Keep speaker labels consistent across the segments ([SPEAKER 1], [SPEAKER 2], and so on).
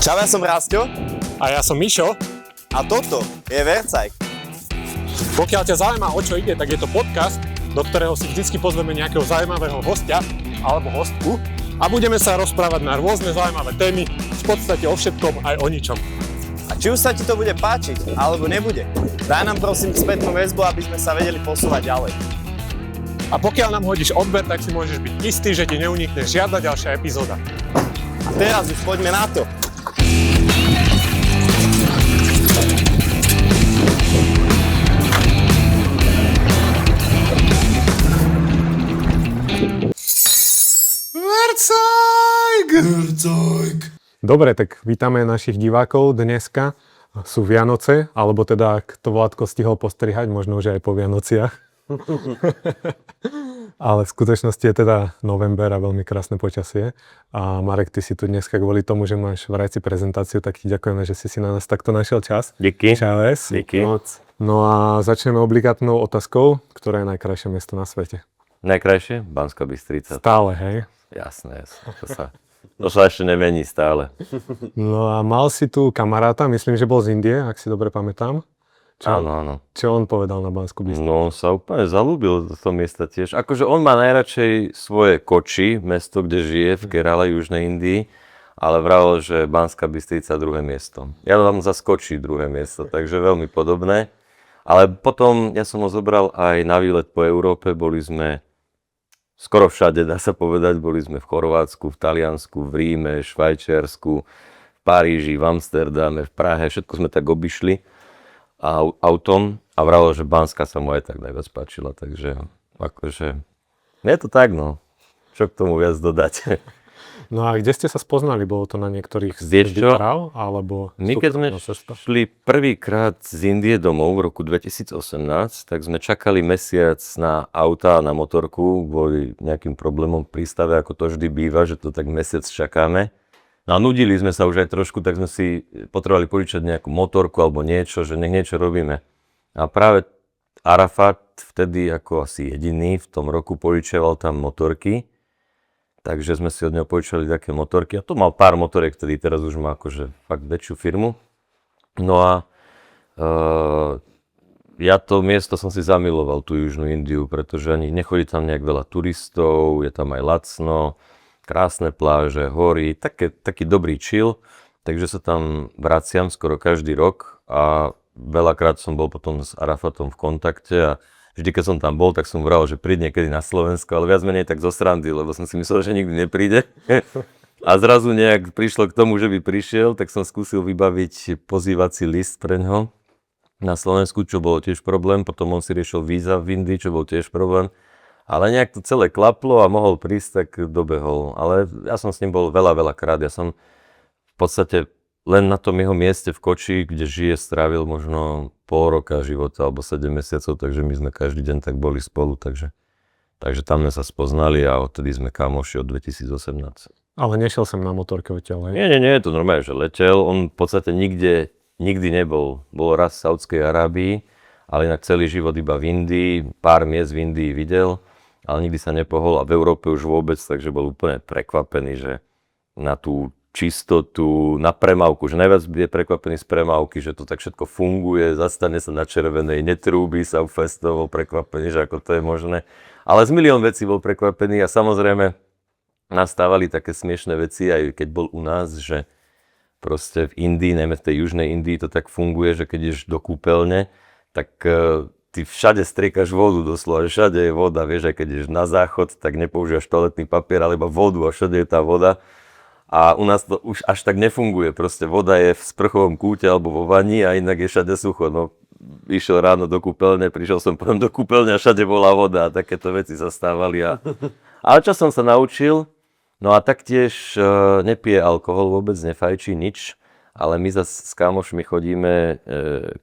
[SPEAKER 1] Čau, ja som Rásťo
[SPEAKER 2] A ja som Mišo.
[SPEAKER 1] a toto je Vercajk.
[SPEAKER 2] Pokiaľ ťa zaujíma, o čo ide, tak je to podcast, do ktorého si vždycky pozveme nejakého zaujímavého hostia alebo hostku a budeme sa rozprávať na rôzne zaujímavé témy, v podstate o všetkom aj o ničom.
[SPEAKER 1] A či už sa ti to bude páčiť, alebo nebude, daj nám prosím spätnú väzbu, aby sme sa vedeli posúvať ďalej.
[SPEAKER 2] A pokiaľ nám hodíš odber, tak si môžeš byť istý, že ti neunikne žiadna ďalšia epizóda.
[SPEAKER 1] A teraz už poďme na to.
[SPEAKER 3] Vercajk!
[SPEAKER 2] Dobre, tak vítame našich divákov. Dneska sú Vianoce, alebo teda, ak to Vládko stihol postrihať, možno už aj po Vianociach. Ale v skutočnosti je teda november a veľmi krásne počasie. A Marek, ty si tu dneska kvôli tomu, že máš v Rajci prezentáciu, tak ti ďakujeme, že si na nás takto našiel čas.
[SPEAKER 3] Díky.
[SPEAKER 2] Čaves.
[SPEAKER 3] Díky.
[SPEAKER 2] No a začneme obligátnou otázkou, ktorá je najkrajšie miesto na svete.
[SPEAKER 3] Najkrajšie? Banská Bystrica.
[SPEAKER 2] Stále, hej?
[SPEAKER 3] Jasné, to sa ešte nemení stále.
[SPEAKER 2] No a mal si tu kamaráta, myslím, že bol z Indie, ak si dobre pamätám.
[SPEAKER 3] Áno.
[SPEAKER 2] Čo on povedal na Banskú Bystricu?
[SPEAKER 3] No, on sa úplne zalúbil do toho miesta tiež. Akože on má najradšej svoje Koči, mesto, kde žije, v Kerale, Južnej Indii, ale vravel, že Banská Bystrica druhé miesto. Ja vám za Koči druhé miesto, takže veľmi podobné. Ale potom ja som ho zobral aj na výlet po Európe, boli sme skoro všade, dá sa povedať, boli sme v Chorvátsku, v Taliansku, v Ríme, Švajčiarsku, v Paríži, v Amsterdame, v Prahe, všetko sme tak obišli autom a vravel, že Banská sa mu aj tak najviac páčila, takže akože je to tak, no. Čo k tomu viac dodať?
[SPEAKER 2] No a kde ste sa spoznali? Bolo to na niektorých
[SPEAKER 3] Vieš čo?
[SPEAKER 2] práv, alebo...
[SPEAKER 3] My keď sme šli prvýkrát z Indie domov v roku 2018, tak sme čakali mesiac na auta a na motorku kvôli nejakým problémom v prístave, ako to vždy býva, že to tak mesiac čakáme. No a nudili sme sa už aj trošku, tak sme si potrebovali požičať nejakú motorku alebo niečo, že nech niečo robíme. A práve Arafat vtedy ako asi jediný v tom roku požičiaval tam motorky. Takže sme si od neho požičali také motorky. A to mal pár motoriek, vtedy teraz už má akože fakt väčšiu firmu. No a ja to miesto som si zamiloval, tú Južnú Indiu, pretože ani nechodí tam nejak veľa turistov, je tam aj lacno, krásne pláže, hory, taký dobrý chill. Takže sa tam vraciam skoro každý rok a veľakrát som bol potom s Arafatom v kontakte a vždy, keď som tam bol, tak som vral, že príď niekedy na Slovensko, ale viac menej tak zo srandy, lebo som si myslel, že nikdy nepríde. A zrazu nejak prišlo k tomu, že by prišiel, tak som skúsil vybaviť pozývací list pre ňoho na Slovensku, čo bolo tiež problém. Potom on si riešil víza v Indii, čo bol tiež problém. Ale nejak to celé klaplo a mohol prísť, tak dobehol. Ale ja som s ním bol veľa krát. Ja som v podstate len na tom jeho mieste v Koči, kde žije, strávil možno pol roka života alebo 7 mesiacov, takže my sme každý deň tak boli spolu, takže tam sme sa spoznali a odtedy sme kamoši od 2018.
[SPEAKER 2] Ale nešiel som na motorke odtiaľ, hej?
[SPEAKER 3] Nie, to normálne, že letel. On v podstate nikdy nebol. Bol raz v Saudskej Arábii, ale inak celý život iba v Indii, pár miest v Indii videl, ale nikdy sa nepohol a v Európe už vôbec, takže bol úplne prekvapený, že na tú čistotu, na premávku, že najviac je prekvapený z premávky, že to tak všetko funguje, zastane sa na červenej, netrúbi sa, bol prekvapený, že ako to je možné. Ale z milión vecí bol prekvapený a samozrejme nastávali také smiešné veci, aj keď bol u nás, že proste v Indii, najmä v tej južnej Indii to tak funguje, že keď ideš do kúpeľne, tak ty všade striekaš vodu doslova, že všade je voda, vieš, aj keď ideš na záchod, tak nepoužívaš toaletný papier, ale iba vodu a všade je tá voda. A u nás to už až tak nefunguje, proste voda je v sprchovom kúte alebo vo vani a inak je všade sucho. No, išiel ráno do kúpeľne, prišiel som potom do kúpeľne a všade bola voda a takéto veci sa stávali. Ale čo som sa naučil, no a taktiež nepije alkohol, vôbec nefajčí nič, ale my zase s kamošmi chodíme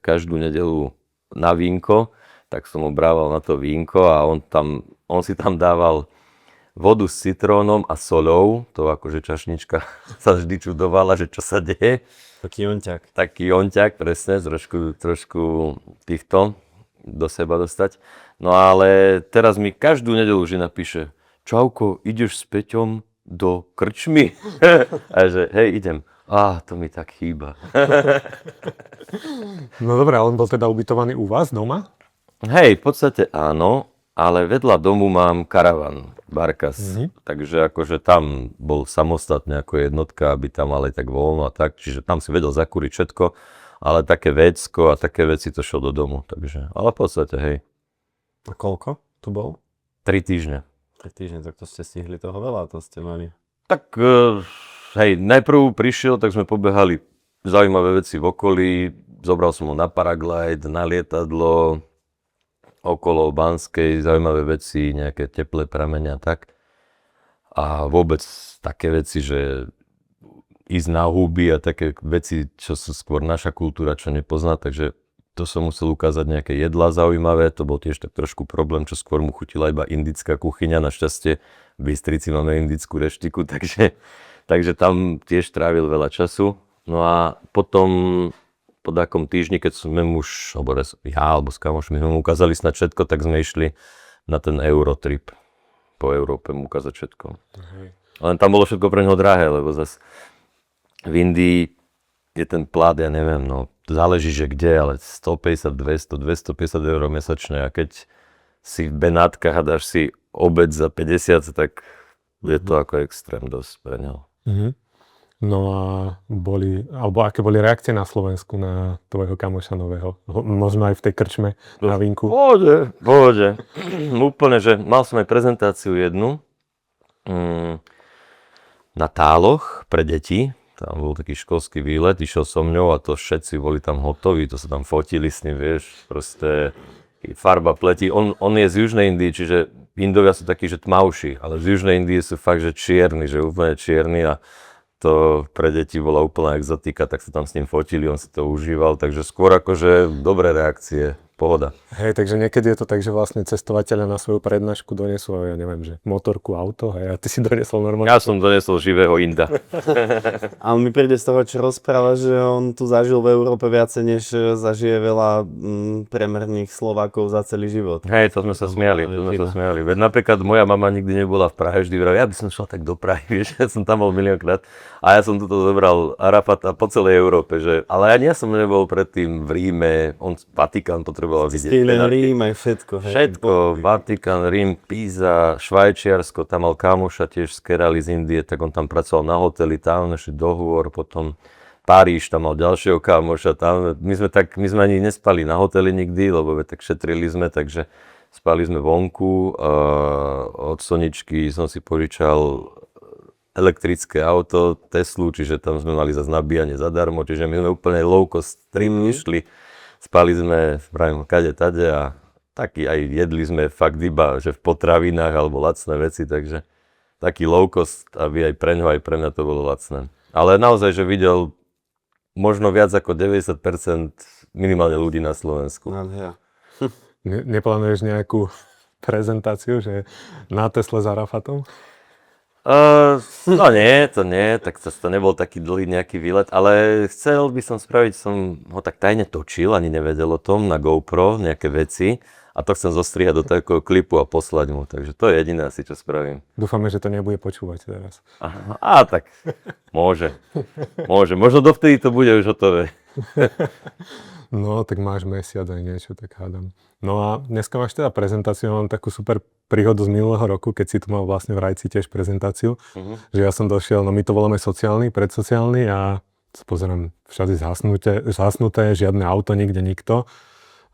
[SPEAKER 3] každú nedeľu na vínko, tak som mu brával na to vínko a on si tam dával vodu s citrónom a soľou, to akože čašnička sa vždy čudovala, že čo sa deje. Taký onťak, presne, trošku týchto do seba dostať. No ale teraz mi každú nedeľu už napíše, čauko, ideš s Peťom do krčmy? A že hej, idem. To mi tak chýba.
[SPEAKER 2] No dobré, ale on bol teda ubytovaný u vás doma?
[SPEAKER 3] Hej, v podstate áno, ale vedľa domu mám karavan, barkas. Takže akože tam bol samostatne ako jednotka, aby tam mali tak voľno a tak. Čiže tam si vedel zakúriť všetko, ale také vecko a také veci to šlo do domu. Takže, ale v podstate hej.
[SPEAKER 1] A koľko tu bol?
[SPEAKER 3] 3 týždne.
[SPEAKER 1] 3 týždne, tak to ste stihli toho veľa, to ste mali.
[SPEAKER 3] Tak hej, najprv prišiel, tak sme pobehali zaujímavé veci v okolí. Zobral som ho na paraglide, na lietadlo, okolo Banskej, zaujímavé veci, nejaké teplé pramene a tak. A vôbec také veci, že ísť na huby a také veci, čo sú skôr naša kultúra, čo nepozná, takže to som musel ukázať nejaké jedlá zaujímavé, to bol tiež tak trošku problém, čo skôr mu chutila iba indická kuchyňa, našťastie v Bystrici máme indickú reštiku, takže tam tiež trávil veľa času. No a potom po takom týždni, keď sme už, alebo s kamošmi sme mu ukázali snad všetko, tak sme išli na ten Eurotrip po Európe mu ukázať všetko. Len tam bolo všetko pre neho drahé, lebo zase v Indii je ten plát, ja neviem, no záleží, že kde, ale 150, 200, 250 eur mesačne a keď si v Benátkach a dáš si obed za 50, tak je to ako extrém dosť pre neho.
[SPEAKER 2] No a aké boli reakcie na Slovensku na tvojho kamoša nového? Možno aj v tej krčme na vínku?
[SPEAKER 3] Pohode. Úplne, že mal som aj prezentáciu jednu na Táloch pre deti. Tam bol taký školský výlet, išiel so mňou a to všetci boli tam hotoví, to sa tam fotili s ním, vieš, proste farba pleti. On je z Južnej Indie, čiže Indovia sú takí, že tmavší, ale z Južnej Indie sú fakt, že čierni, že úplne čierni a to pre deti bola úplná exotika, tak sa tam s ním fotili, on si to užíval, takže skôr akože dobré reakcie, pohoda.
[SPEAKER 2] Hej, takže niekedy je to tak, že vlastne cestovateľia na svoju prednášku donesú, ja neviem, že motorku, auto, hej, a ty si donesol normálne.
[SPEAKER 3] Ja som donesol živého Inda.
[SPEAKER 1] Ale mi príde z toho, čo rozpráva, že on tu zažil v Európe viacej, než zažije veľa priemerných Slovákov za celý život.
[SPEAKER 3] Hej, to sme sa smiali. Veď napríklad moja mama nikdy nebola v Prahe, vždy vraví, ja by som šla tak do Prahy, vieš, ja som tam bol miliónkrát. A ja som tuto zobral Arafata po celej Európe, že, ale ja som nebol predtým v Ríme, on Vatikán potreboval vidieť.
[SPEAKER 1] Rím aj všetko. Hej.
[SPEAKER 3] Všetko, Vatikán, Rím, Píza, Švajčiarsko, tam mal kamoša tiež z Kerali z Indie, tak on tam pracoval na hoteli, tam našli dohovor, potom Paríž, tam mal ďalšieho kamoša, tam, my sme ani nespali na hoteli nikdy, lebo tak šetrili sme, takže spali sme vonku, od Soničky som si požičal elektrické auto, Teslu, čiže tam sme mali zase nabíjanie zadarmo, čiže my sme úplne low cost trip išli. Spali sme, spravím kade tade a taký aj jedli sme fakt iba, že v potravinách alebo lacné veci, takže taký low cost, aby aj pre ňo, aj pre mňa to bolo lacné. Ale naozaj, že videl možno viac ako 90% minimálne ľudí na Slovensku.
[SPEAKER 2] Neplánuješ nejakú prezentáciu, že na Tesle s Arafatom?
[SPEAKER 3] No nie, tak to nebol taký dlhý nejaký výlet, ale chcel by som spraviť, som ho tak tajne točil, ani nevedel o tom, na GoPro, nejaké veci a to chcem zostrihať do takého klipu a poslať mu, takže to je jediné asi, čo spravím.
[SPEAKER 2] Dúfame, že to nebude počúvať teraz.
[SPEAKER 3] Tak môže, možno dovtedy to bude už hotové.
[SPEAKER 2] No, tak máš mesiac aj niečo, tak hádam. No a dneska máš teda prezentáciu, mám takú super príhodu z minulého roku, keď si tu mal vlastne v Rajci tiež prezentáciu, že ja som došiel, no my to voláme sociálny, predsociálny a pozerám všade zhasnuté, žiadne auto, nikde nikto.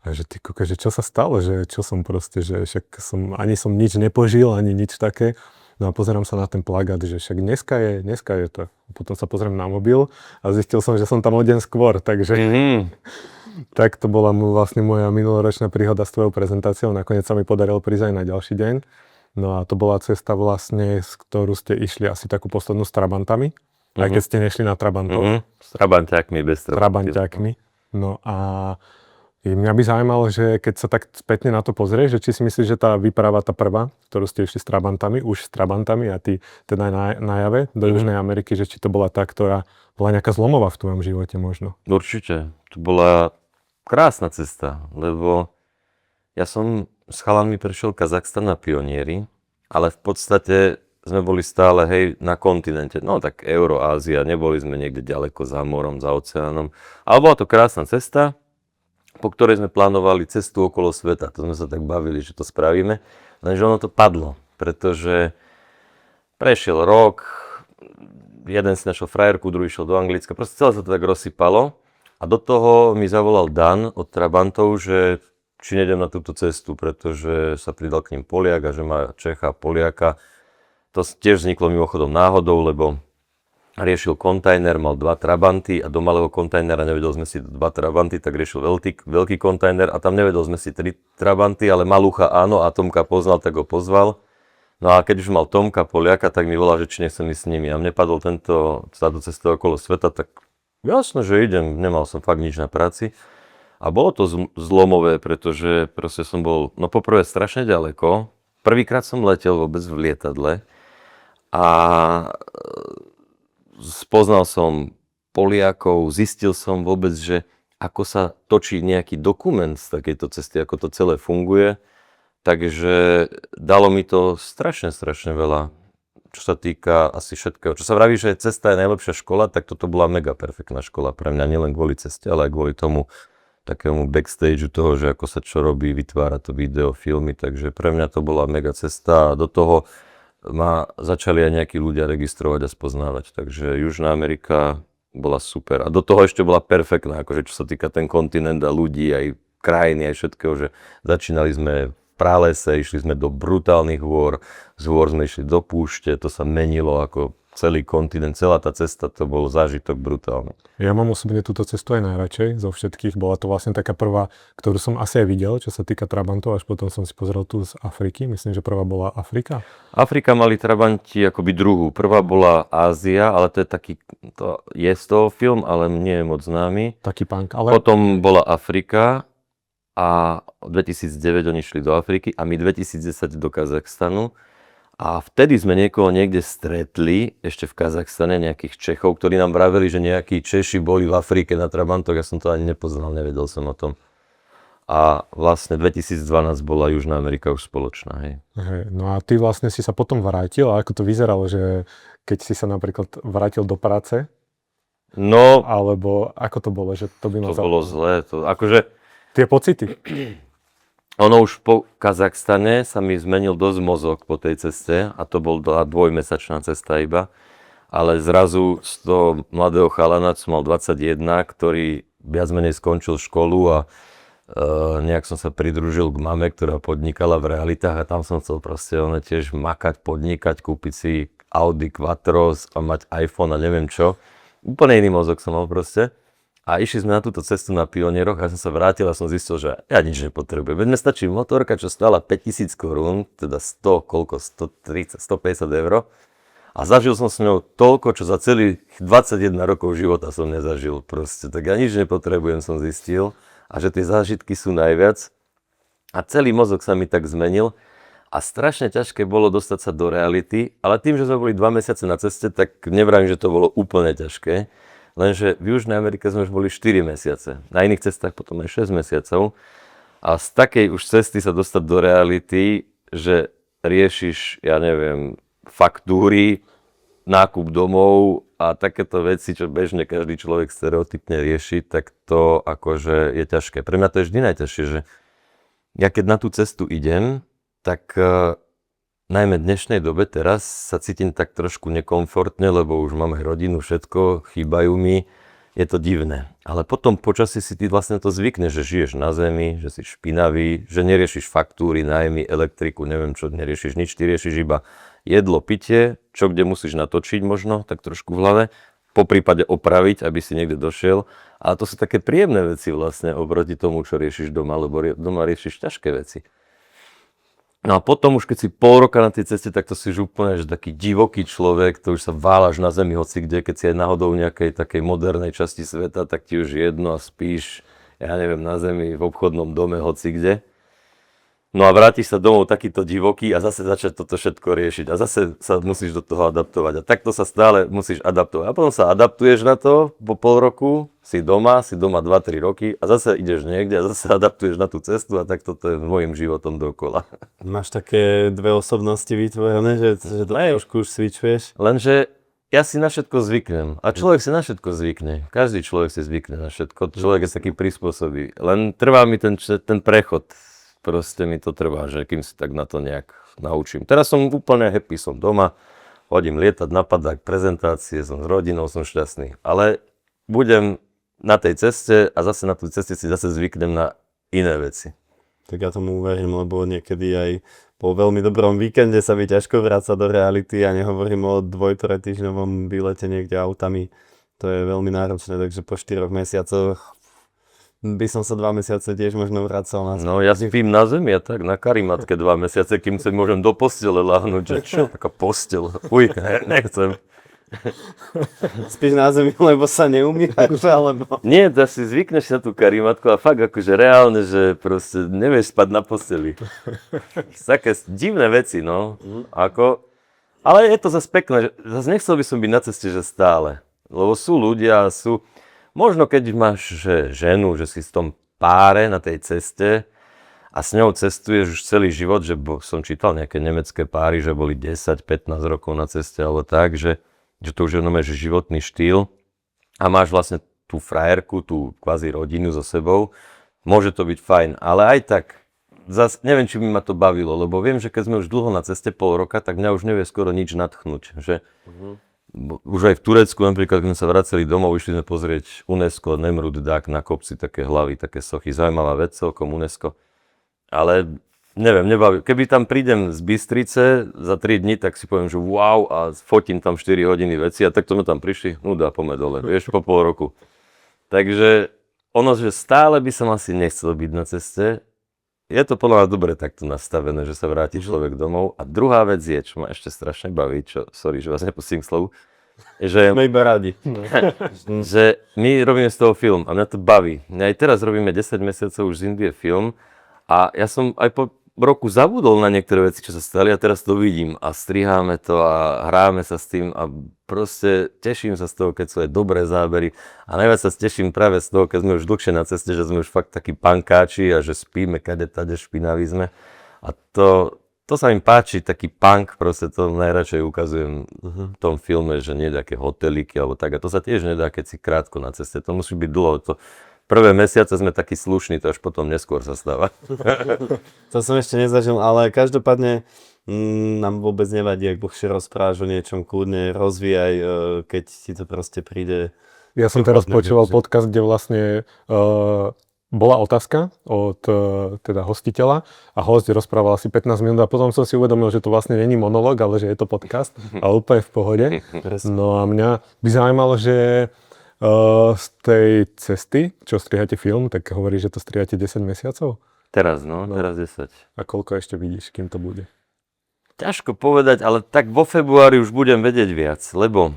[SPEAKER 2] A že ty kúka, že čo sa stalo, že čo som proste, že však ani som nič nepožil, ani nič také. No a pozerám sa na ten plagát, že však dneska je to. Potom sa pozriem na mobil a zistil som, že som tam o deň skôr, takže tak to bola vlastne moja minuloročná príhoda s tvojou prezentáciou. Nakoniec sa mi podarilo prísť aj na ďalší deň. No a to bola cesta vlastne, z ktorú ste išli asi takú poslednú s Trabantami, aj keď ste nešli na Trabantov.
[SPEAKER 3] S Trabanťákmi, bez
[SPEAKER 2] Trabanťákmi. No a mňa by zaujímalo, že keď sa tak spätne na to pozrieš, že či si myslíš, že tá výprava, tá prvá, ktorú ste išli s Trabantami, už s Trabantami a ty teda na jave do Južnej Ameriky, že či to bola tá, ktorá bola nejaká zlomová v tvojom živote možno?
[SPEAKER 3] Určite. To bola krásna cesta, lebo ja som s chalanmi prešiel Kazachstan na pionieri, ale v podstate sme boli stále, hej, na kontinente. No tak Eurázia, neboli sme niekde ďaleko za morom, za oceánom. Ale bola to krásna cesta, po ktorej sme plánovali cestu okolo sveta. To sme sa tak bavili, že to spravíme. Lenže ono to padlo, pretože prešiel rok, jeden si našiel frajerku, druhý išiel do Anglicka. Proste celé sa to tak rozsypalo. A do toho mi zavolal Dan od Trabantov, že či nejdem na túto cestu, pretože sa pridal k ním Poliak a že má Čecha, Poliaka. To tiež vzniklo mimochodom náhodou, lebo riešil kontajner, mal 2 Trabanty a do malého kontajnera nevedel zmestiť 2 Trabanty, tak riešil veľký kontajner a tam nevedel zmestiť 3 Trabanty, ale Malúcha áno a Tomka poznal, tak ho pozval. No a keď už mal Tomka, Poliaka, tak mi volal, že či nechcem ísť s nimi. A mne padol táto cesta okolo sveta, tak jasno, že idem, nemal som fakt nič na práci. A bolo to zlomové, pretože proste som bol, no poprvé strašne ďaleko. Prvýkrát som letel vôbec v lietadle a spoznal som Poliakov, zistil som vôbec, že ako sa točí nejaký dokument z takejto cesty, ako to celé funguje. Takže dalo mi to strašne veľa, čo sa týka asi všetkého. Čo sa vraví, že cesta je najlepšia škola, tak toto bola mega perfektná škola pre mňa, nielen kvôli ceste, ale aj kvôli tomu takému backstageu toho, že ako sa čo robí, vytvára to video, filmy, takže pre mňa to bola mega cesta a do toho ma začali aj nejakí ľudia registrovať a spoznávať, takže Južná Amerika bola super a do toho ešte bola perfektná, akože čo sa týka ten kontinent a ľudí, aj krajiny, aj všetkého, že začínali sme v pralese, išli sme do brutálnych hôr, z hôr sme išli do púšte, to sa menilo ako celý kontinent, celá tá cesta, to bol zážitok brutálny.
[SPEAKER 2] Ja mám osobne túto cestu aj najradšej zo všetkých. Bola to vlastne taká prvá, ktorú som asi aj videl, čo sa týka Trabantov, až potom som si pozrel tu z Afriky. Myslím, že prvá bola Afrika.
[SPEAKER 3] Afrika mali Trabanti akoby druhú. Prvá bola Ázia, ale to je taký, to je z toho film, ale nie je moc známy.
[SPEAKER 2] Taký punk, ale...
[SPEAKER 3] Potom bola Afrika a 2009 oni šli do Afriky a my 2010 do Kazachstanu. A vtedy sme niekoho niekde stretli, ešte v Kazachstane, nejakých Čechov, ktorí nám vraveli, že nejakí Češi boli v Afrike na Trabantoch. Ja som to ani nepoznal, nevedel som o tom. A vlastne 2012 bola Južná Amerika už spoločná. Hej.
[SPEAKER 2] Hej, no a ty vlastne si sa potom vrátil, a ako to vyzeralo, že keď si sa napríklad vrátil do práce?
[SPEAKER 3] No,
[SPEAKER 2] alebo ako to bolo, že to by mal...
[SPEAKER 3] To bolo zlé, to akože...
[SPEAKER 2] Tie pocity?
[SPEAKER 3] Ono už po Kazachstane sa mi zmenil dosť mozog po tej ceste a to bol dvojmesačná cesta iba. Ale zrazu z toho mladého chalana, som mal 21, ktorý viac menej skončil školu a nejak som sa pridružil k mame, ktorá podnikala v realitách a tam som chcel proste tiež makať, podnikať, kúpiť si Audi Quattros a mať iPhone a neviem čo. Úplne iný mozog som mal proste. A išli sme na túto cestu na Pionieroch a som sa vrátil a som zistil, že ja nič nepotrebujem. Veď mi stačí motorka, čo stála 5000 korún, teda 130, 150 eur. A zažil som s ňou toľko, čo za celých 21 rokov života som nezažil. Proste, tak ja nič nepotrebujem, som zistil. A že tie zážitky sú najviac. A celý mozog sa mi tak zmenil. A strašne ťažké bolo dostať sa do reality. Ale tým, že sme boli 2 mesiace na ceste, tak nevravím, že to bolo úplne ťažké. Lenže v Južnej Amerike sme už boli 4 mesiace. Na iných cestách potom aj 6 mesiacov. A z takej už cesty sa dostať do reality, že riešiš, ja neviem, faktúry, nákup domov a takéto veci, čo bežne každý človek stereotypne rieši, tak to akože je ťažké. Pre mňa to je vždy najťažšie, že ja keď na tú cestu idem, tak najmä v dnešnej dobe teraz sa cítim tak trošku nekomfortne, lebo už mám aj rodinu, všetko, chýbajú mi, je to divné. Ale potom počasí si ty vlastne to zvykneš, že žiješ na zemi, že si špinavý, že neriešiš faktúry, nájmy, elektriku, neviem čo, neriešiš nič, ty riešiš iba jedlo, pitie, čo kde musíš natočiť možno, tak trošku v hlave, po prípade opraviť, aby si niekde došiel. A to sú také príjemné veci vlastne oproti tomu, čo riešiš doma, lebo doma riešiš ťažké veci. No a potom už keď si pol roka na tej ceste, tak to si už úplne, že taký divoký človek, to už sa váľaš na zemi hoci kde, keď si aj náhodou v nejakej takej modernej časti sveta, tak ti už jedno a spíš, ja neviem, na zemi, v obchodnom dome hoci kde. No a vrátiš sa domov takýto divoký a zase začať toto všetko riešiť a zase sa musíš do toho adaptovať a takto sa stále musíš adaptovať. A potom sa adaptuješ na to po pol roku, si doma 2-3 roky a zase ideš niekde a zase adaptuješ na tú cestu a tak toto je môjim životom dokola.
[SPEAKER 1] Máš také dve osobnosti vytvorené, že to trošku už switchuješ?
[SPEAKER 3] Lenže ja si na všetko zvyknem a človek si na všetko zvykne. Každý človek si zvykne na všetko, človek je taký prispôsobí. Len trvá mi ten prechod, proste mi to trvá, že kým si tak na to nejak naučím. Teraz som úplne happy, som doma, hodím lietať na padák, prezentácie, som s rodinou, som šťastný. Ale budem na tej ceste a zase na tú ceste si zase zvyknem na iné veci.
[SPEAKER 1] Tak ja tomu uverím, lebo niekedy aj po veľmi dobrom víkende sa mi ťažko vráca do reality a nehovorím o 2-3 týždňovom výlete niekde autami. To je veľmi náročné, takže po 4 mesiacoch by som sa 2 mesiace tiež možno vracal na
[SPEAKER 3] No ja spím na zemi a tak na karimatke 2 mesiace, kým sa môžem do postele láhnuť, že čo, taká postel, nechcem.
[SPEAKER 1] Spíš na zemi, lebo sa neumývaš, alebo...
[SPEAKER 3] Nie, to si zvykneš na tú karimatku a fakt akože reálne, že proste nevieš spať na posteli. Také divné veci, no. Ale je to zase pekné, zase nechcel by som byť na ceste, že stále. Lebo sú ľudia, možno keď máš ženu, že si v tom páre na tej ceste a s ňou cestuješ už celý život, že som čítal nejaké nemecké páry, že boli 10-15 rokov na ceste alebo tak, že to už je že životný štýl a máš vlastne tú frajerku, tú kvázi rodinu so sebou, môže to byť fajn, ale aj tak, zas neviem, či by ma to bavilo, lebo viem, že keď sme už dlho na ceste pol roka, tak mňa už nevie skoro nič nadchnúť, že už aj v Turecku napríklad, keď sme sa vraceli domov, išli sme pozrieť UNESCO, Nemrut Dak na kopci, také hlavy, také sochy, zaujímavá vec celkom UNESCO, ale neviem, nebaví. Keby tam prídem z Bystrice za 3 dní, tak si poviem, že wow, a fotím tam 4 hodiny veci a takto sme tam prišli, nuda, poďme dole, vieš, po pol roku. Takže ono, že stále by som asi nechcel byť na ceste, je to podľa mňa dobre takto nastavené, že sa vráti človek domov. A druhá vec je, čo ma ešte strašne baví, sorry, že vás nepustím k slovu, že,
[SPEAKER 1] Sme iba radi.
[SPEAKER 3] že my robíme z toho film a mňa to baví. Aj teraz robíme 10 mesiacov už z Indie film a ja som aj po roku zabudol na niektoré veci, čo sa stali a teraz to vidím a striháme to a hráme sa s tým a proste teším sa z toho, keď sú aj dobré zábery a najviac sa teším práve z toho, keď sme už dlhšie na ceste, že sme už fakt takí pankáči a že spíme kade tade, špinaví sme a to sa im páči, taký punk, proste to najradšej ukazujem v tom filme, že nie také hotelíky alebo tak a to sa tiež nedá, keď si krátko na ceste, to musí byť dlho, prvé mesiace sme takí slušní, to až potom neskôr sa stáva.
[SPEAKER 1] To som ešte nezažil, ale každopádne nám vôbec nevadí, ak dlhšie rozprávaš o niečom, kľudne rozvíjaj, keď ti to proste príde.
[SPEAKER 2] Ja som teraz počúval podcast, kde vlastne bola otázka od teda hostiteľa a host rozprával asi 15 minút a potom som si uvedomil, že to vlastne není monológ, ale že je to podcast a úplne v pohode. No a mňa by zaujímalo, že z tej cesty, čo strihate film, tak hovorí, že to strihate 10 mesiacov?
[SPEAKER 3] Teraz 10.
[SPEAKER 2] A koľko ešte vidíš, kým to bude?
[SPEAKER 3] Ťažko povedať, ale tak vo februári už budem vedieť viac, lebo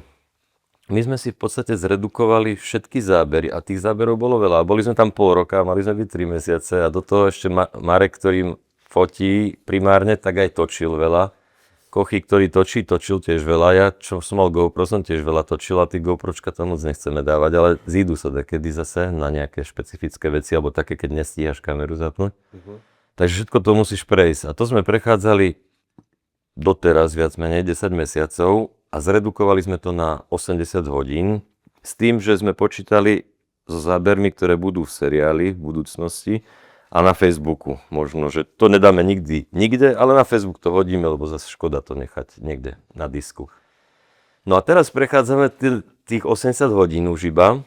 [SPEAKER 3] my sme si v podstate zredukovali všetky zábery a tých záberov bolo veľa. Boli sme tam pol roka, mali sme byť 3 mesiace a do toho ešte Marek, ktorý fotí primárne, tak aj točil veľa. Kochy, ktorý točil tiež veľa. Ja, čo som mal GoPro, som tiež veľa točil a tí GoPročka tam moc nechceme dávať, ale zídu sa dekedy zase na nejaké špecifické veci, alebo také, keď nestíhaš kameru zapnúť. Takže všetko to musíš prejsť. A to sme prechádzali doteraz viac menej 10 mesiacov a zredukovali sme to na 80 hodín s tým, že sme počítali so zábermi, ktoré budú v seriáli v budúcnosti, a na Facebooku možno, že to nedáme nikde, ale na Facebook to hodíme, lebo zase škoda to nechať niekde na disku. No a teraz prechádzame tých 80 hodín už iba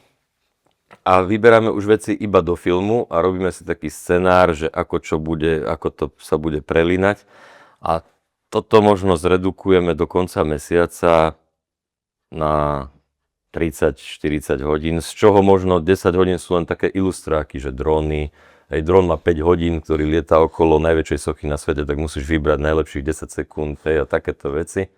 [SPEAKER 3] a vyberáme už veci iba do filmu a robíme si taký scenár, že ako čo bude, ako to sa bude prelínať a toto možno zredukujeme do konca mesiaca na 30-40 hodín, z čoho možno 10 hodín sú len také ilustráky, že dróny. Dron má 5 hodín, ktorý lieta okolo najväčšej sochy na svete, tak musíš vybrať najlepších 10 sekúnd a takéto veci.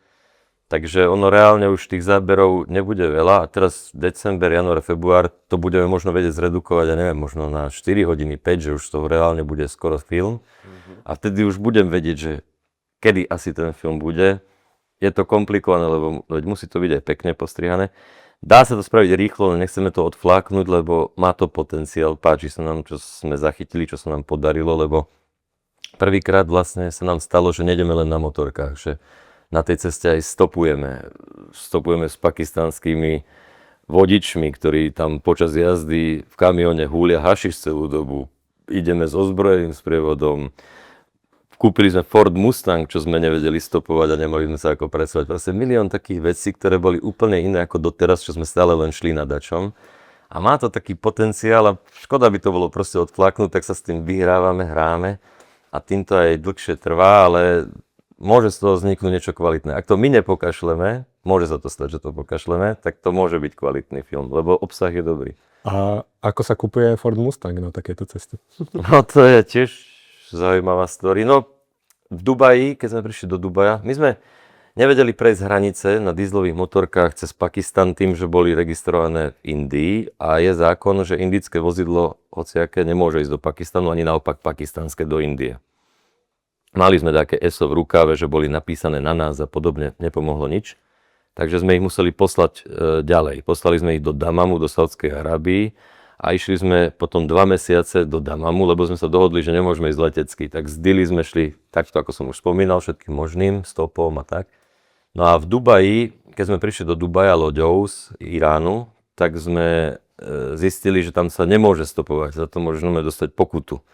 [SPEAKER 3] Takže ono reálne už tých záberov nebude veľa a teraz december, január, február to budeme možno vedieť zredukovať, ja neviem, možno na 4 hodiny, 5, že už z toho reálne bude skoro film. A vtedy už budem vedieť, že kedy asi ten film bude. Je to komplikované, lebo musí to byť aj pekne postrihané. Dá sa to spraviť rýchlo, ale nechceme to odfláknuť, lebo má to potenciál. Páči sa nám, čo sme zachytili, čo sa nám podarilo, lebo prvýkrát vlastne sa nám stalo, že nejdeme len na motorkách, že na tej ceste aj stopujeme. Stopujeme s pakistanskými vodičmi, ktorí tam počas jazdy v kamióne húlia hašiš celú dobu. Ideme s ozbrojeným sprievodom. Kúpili sme Ford Mustang, čo sme nevedeli stopovať a nemohli sme sa ako presúvať. Proste milión takých vecí, ktoré boli úplne iné ako doteraz, čo sme stále len šli na dačom. A má to taký potenciál a škoda by to bolo proste odflaknúť, tak sa s tým vyhrávame, hráme a tým to aj dlhšie trvá, ale môže z toho vzniknúť niečo kvalitné. Ak to my nepokašleme, môže sa to stať, že to pokašleme, tak to môže byť kvalitný film, lebo obsah je dobrý.
[SPEAKER 2] A ako sa kupuje Ford Mustang na takéto ceste?
[SPEAKER 3] No to je tiež zaujímavá story. No v Dubaji, keď sme prišli do Dubaja, my sme nevedeli prejsť hranice na dieselových motorkách cez Pakistan tým, že boli registrované v Indii a je zákon, že indické vozidlo hociaké nemôže ísť do Pakistanu, ani naopak pakistanské do Indie. Mali sme také ESO v rukáve, že boli napísané na nás a podobne, nepomohlo nič. Takže sme ich museli poslať ďalej. Poslali sme ich do Damamu, do Saudskej Arábii a išli sme potom 2 mesiace do Damamu, lebo sme sa dohodli, že nemôžeme ísť letecky. Tak z Dili sme šli takto, ako som už spomínal, všetkým možným, stopom a tak. No a v Dubaji, keď sme prišli do Dubaja loďou z Iránu, tak sme zistili, že tam sa nemôže stopovať, za to môžeme dostať pokutu.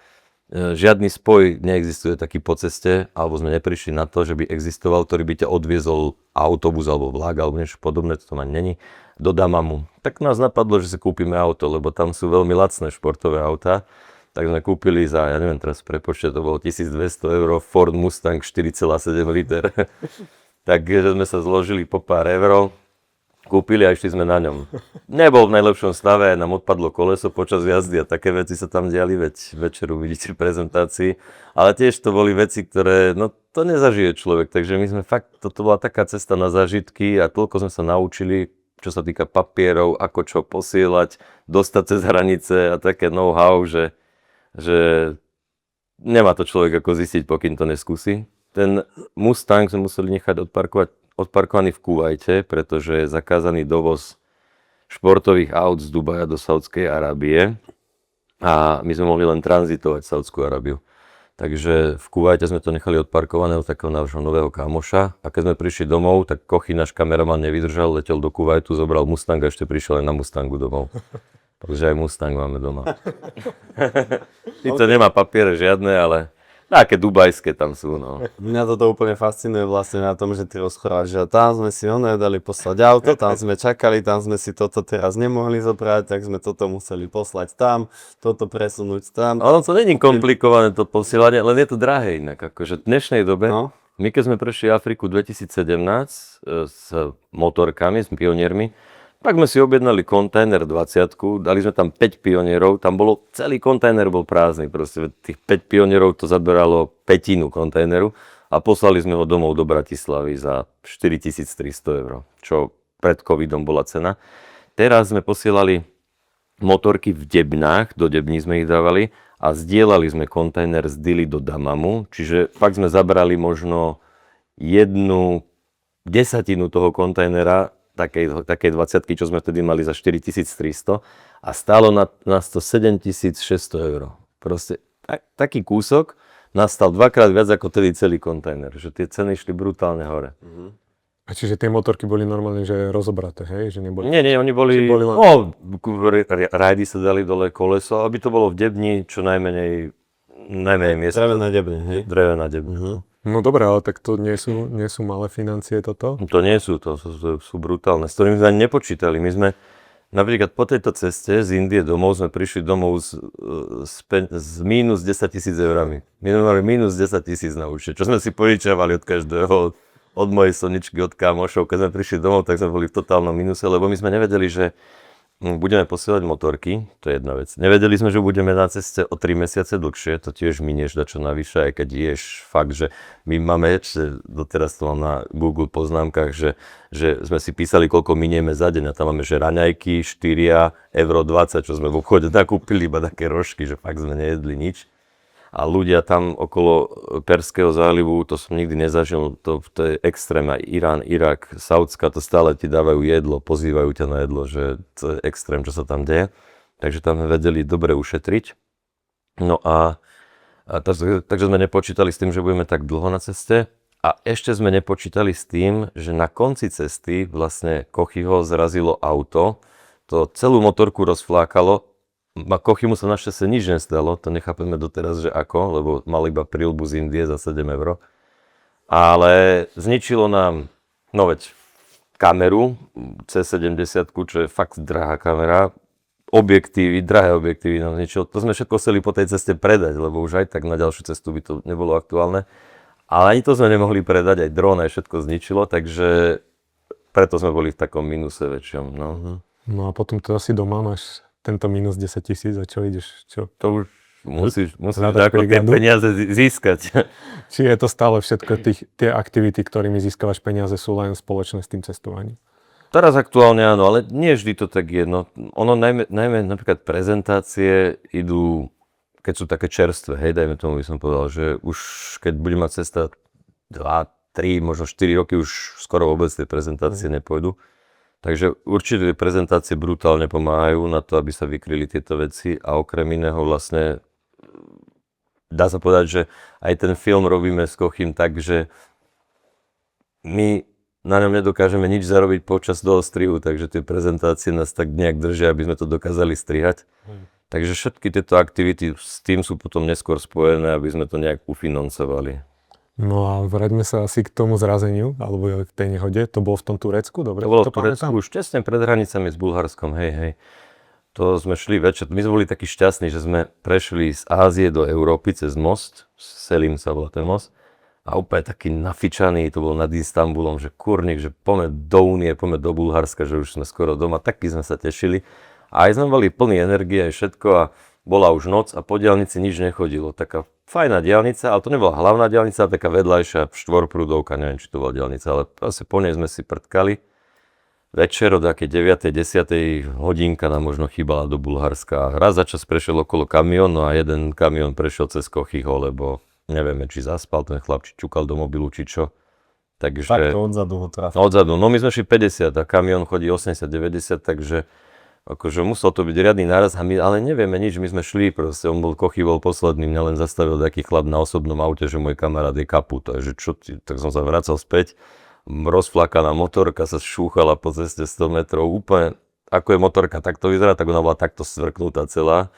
[SPEAKER 3] Žiadny spoj neexistuje taký po ceste, alebo sme neprišli na to, že by existoval, ktorý by ťa odviezol autobus alebo vlak alebo niečo podobné, to tam ani není, do Damamu. Tak nás napadlo, že si kúpime auto, lebo tam sú veľmi lacné športové autá. Tak sme kúpili za, ja neviem teraz prepočte, to bolo 1200 € Ford Mustang 4,7 liter. Takže sme sa zložili po pár eur, kúpili a išli sme na ňom. Nebol v najlepšom stave, nám odpadlo koleso počas jazdy a také veci sa tam diali, veď večer uvidíte v prezentácii. Ale tiež to boli veci, ktoré, no to nezažije človek, takže my sme fakt, toto bola taká cesta na zážitky a toľko sme sa naučili, čo sa týka papierov, ako čo posielať, dostať cez hranice a také know-how, že nemá to človek ako zistiť, pokým to neskúsi. Ten Mustang sme museli nechať odparkovaný v Kuvajte, pretože je zakázaný dovoz športových aut z Dubaja do Saudskej Arábie a my sme mohli len tranzitovať Saudskú Arábiu. Takže v Kuvajte sme to nechali odparkované od takého nášho nového kamoša a keď sme prišli domov, tak Kochy, náš kameraman, nevydržal, letel do Kuvajtu, zobral Mustang a ešte prišiel aj na Mustangu domov. Takže aj Mustang máme doma. Sice nemá papiere žiadne, ale také dubajské tam sú, no.
[SPEAKER 1] Mňa toto úplne fascinuje vlastne na tom, že ty rozprávaš, že tam sme si dali poslať auto, tam sme čakali, tam sme si toto teraz nemohli zobrať, tak sme toto museli poslať tam, toto presunúť tam.
[SPEAKER 3] Ono to není komplikované to posielanie, len je to drahé inak, akože v dnešnej dobe.
[SPEAKER 1] No.
[SPEAKER 3] My keď sme prešli Afriku 2017 s motorkami, s pioniermi, tak sme si objednali kontajner 20, dali sme tam 5 pionierov, tam bolo, celý kontajner bol prázdny, proste tých 5 pionierov to zaberalo pätinu kontajneru a poslali sme ho domov do Bratislavy za 4300 €, čo pred covidom bola cena. Teraz sme posielali motorky v Debnách, do Dební sme ich dávali a zdieľali sme kontajner z Dili do Damamu, čiže fakt sme zabrali možno 1/10 toho kontajnera, takej 20, čo sme vtedy mali za 4300 a stálo nás to 7600 €. Proste taký kúsok nás stal dvakrát viac ako tedy celý kontajner, že tie ceny šli brutálne hore.
[SPEAKER 2] A čiže tie motorky boli normálne, že rozobraté, hej? Že neboli...
[SPEAKER 3] Nie, oni boli
[SPEAKER 2] len...
[SPEAKER 3] rajdy sa dali dole koleso, aby to bolo v Debni čo najmenej miesta.
[SPEAKER 1] Drevená Debne, hej?
[SPEAKER 3] Drevená Debne.
[SPEAKER 2] No dobré, ale tak to nie sú malé financie toto?
[SPEAKER 3] To nie sú, to sú brutálne, s ktorými sme ani nepočítali. My sme napríklad po tejto ceste z Indie domov sme prišli domov s mínus 10 000 €. My sme mali mínus 10 000 na účte, čo sme si požičiavali od každého, od mojej Soničky, od kamošov. Keď sme prišli domov, tak sme boli v totálnom mínuse, lebo my sme nevedeli, že budeme posielať motorky, to je jedna vec. Nevedeli sme, že budeme na ceste o 3 mesiace dlhšie, to tiež minieš dačo navyše, aj keď ješ fakt, že my máme, doteraz to mám na Google poznámkach, že sme si písali, koľko minieme za deň a tam máme, že raňajky 4 €20, čo sme v obchode nakúpili, iba také rožky, že fakt sme nejedli nič. a ľudia tam okolo Perského zálivu, to som nikdy nezažil, to je extrém, aj Irán, Irak, Saudská, to stále ti dávajú jedlo, pozývajú ťa na jedlo, že to je extrém, čo sa tam deje. Takže tam sme vedeli dobre ušetriť. No takže sme nepočítali s tým, že budeme tak dlho na ceste. A ešte sme nepočítali s tým, že na konci cesty vlastne Kochyho zrazilo auto, to celú motorku rozflákalo. Kochymu sa našťastie nič nestalo, to nechápeme doteraz, že ako, lebo mal iba príľbu z Indie za 7 €. Ale zničilo nám, no veď, kameru C70, čo je fakt drahá kamera, drahé objektívy nám zničilo. To sme všetko chceli po tej ceste predať, lebo už aj tak na ďalšiu cestu by to nebolo aktuálne. Ale ani to sme nemohli predať, aj dron, aj všetko zničilo, takže preto sme boli v takom mínuse väčšom.
[SPEAKER 2] No a potom to asi doma máš tento minus 10 000 a čo ideš? Čo?
[SPEAKER 3] To už musíš
[SPEAKER 2] hľadať
[SPEAKER 3] ako tie
[SPEAKER 2] brigádu?
[SPEAKER 3] peniaze získať.
[SPEAKER 2] Či je to stále všetko tie aktivity, ktorými získavaš peniaze, sú len spoločné s tým cestovaním?
[SPEAKER 3] Teraz aktuálne áno, ale nie vždy to tak je. No, ono najmä napríklad prezentácie idú, keď sú také čerstvé, hej, dajme tomu, by som povedal, že už keď bude mať cesta 2, 3, možno 4 roky, už skoro vôbec tie prezentácie nepôjdu. Takže určite tie prezentácie brutálne pomáhajú na to, aby sa vykryli tieto veci a okrem iného vlastne dá sa povedať, že aj ten film robíme s Kochym tak, že my na ňom nedokážeme nič zarobiť počas toho strihu, takže tie prezentácie nás tak nejak držia, aby sme to dokázali strihať. Takže všetky tieto aktivity s tým sú potom neskôr spojené, aby sme to nejak ufinancovali.
[SPEAKER 2] No a vráťme sa asi k tomu zrazeniu, alebo k tej nehode. To bolo v tom Turecku, dobre?
[SPEAKER 3] To bolo v Turecku už tesne pred hranicami s Bulharskom, hej. To sme šli večer, my sme boli takí šťastní, že sme prešli z Ázie do Európy cez most, Selim sa volá ten most, a úplne taký nafičaný, to bolo nad Istanbulom, že kurník, že poďme do Únie, poďme do Bulharska, že už sme skoro doma, takí sme sa tešili. A aj sme boli plní energie, aj všetko a bola už noc a po diaľnici nič nechodilo. Taká fajná diaľnica, ale to nebola hlavná diaľnica, ale taká vedľajšia štvorprúdovka, neviem, či to bola diaľnica, ale asi po nej sme si prtkali. Večer od také 9. 10. hodinka nám možno chýbala do Bulharska. Raz za čas prešiel okolo kamión, no a jeden kamión prešiel cez Kochyho, lebo nevieme, či zaspal ten chlap, či čukal do mobilu, či čo. Takže
[SPEAKER 1] Fakt to odzadu ho trafil.
[SPEAKER 3] Odzadu, no my sme šli 50 a kamión chodí 80-90, takže akože musel to byť riadny náraz, ale nevieme nič, my sme šli proste, Kochy bol posledný, mňa len zastavil taký chlap na osobnom aute, že môj kamarát je kaput, takže čo ti, tak som sa vracal späť, rozflakaná motorka sa šúchala po ceste 100 metrov, úplne, ako je motorka takto vyzerá, tak ona bola takto svrknutá celá,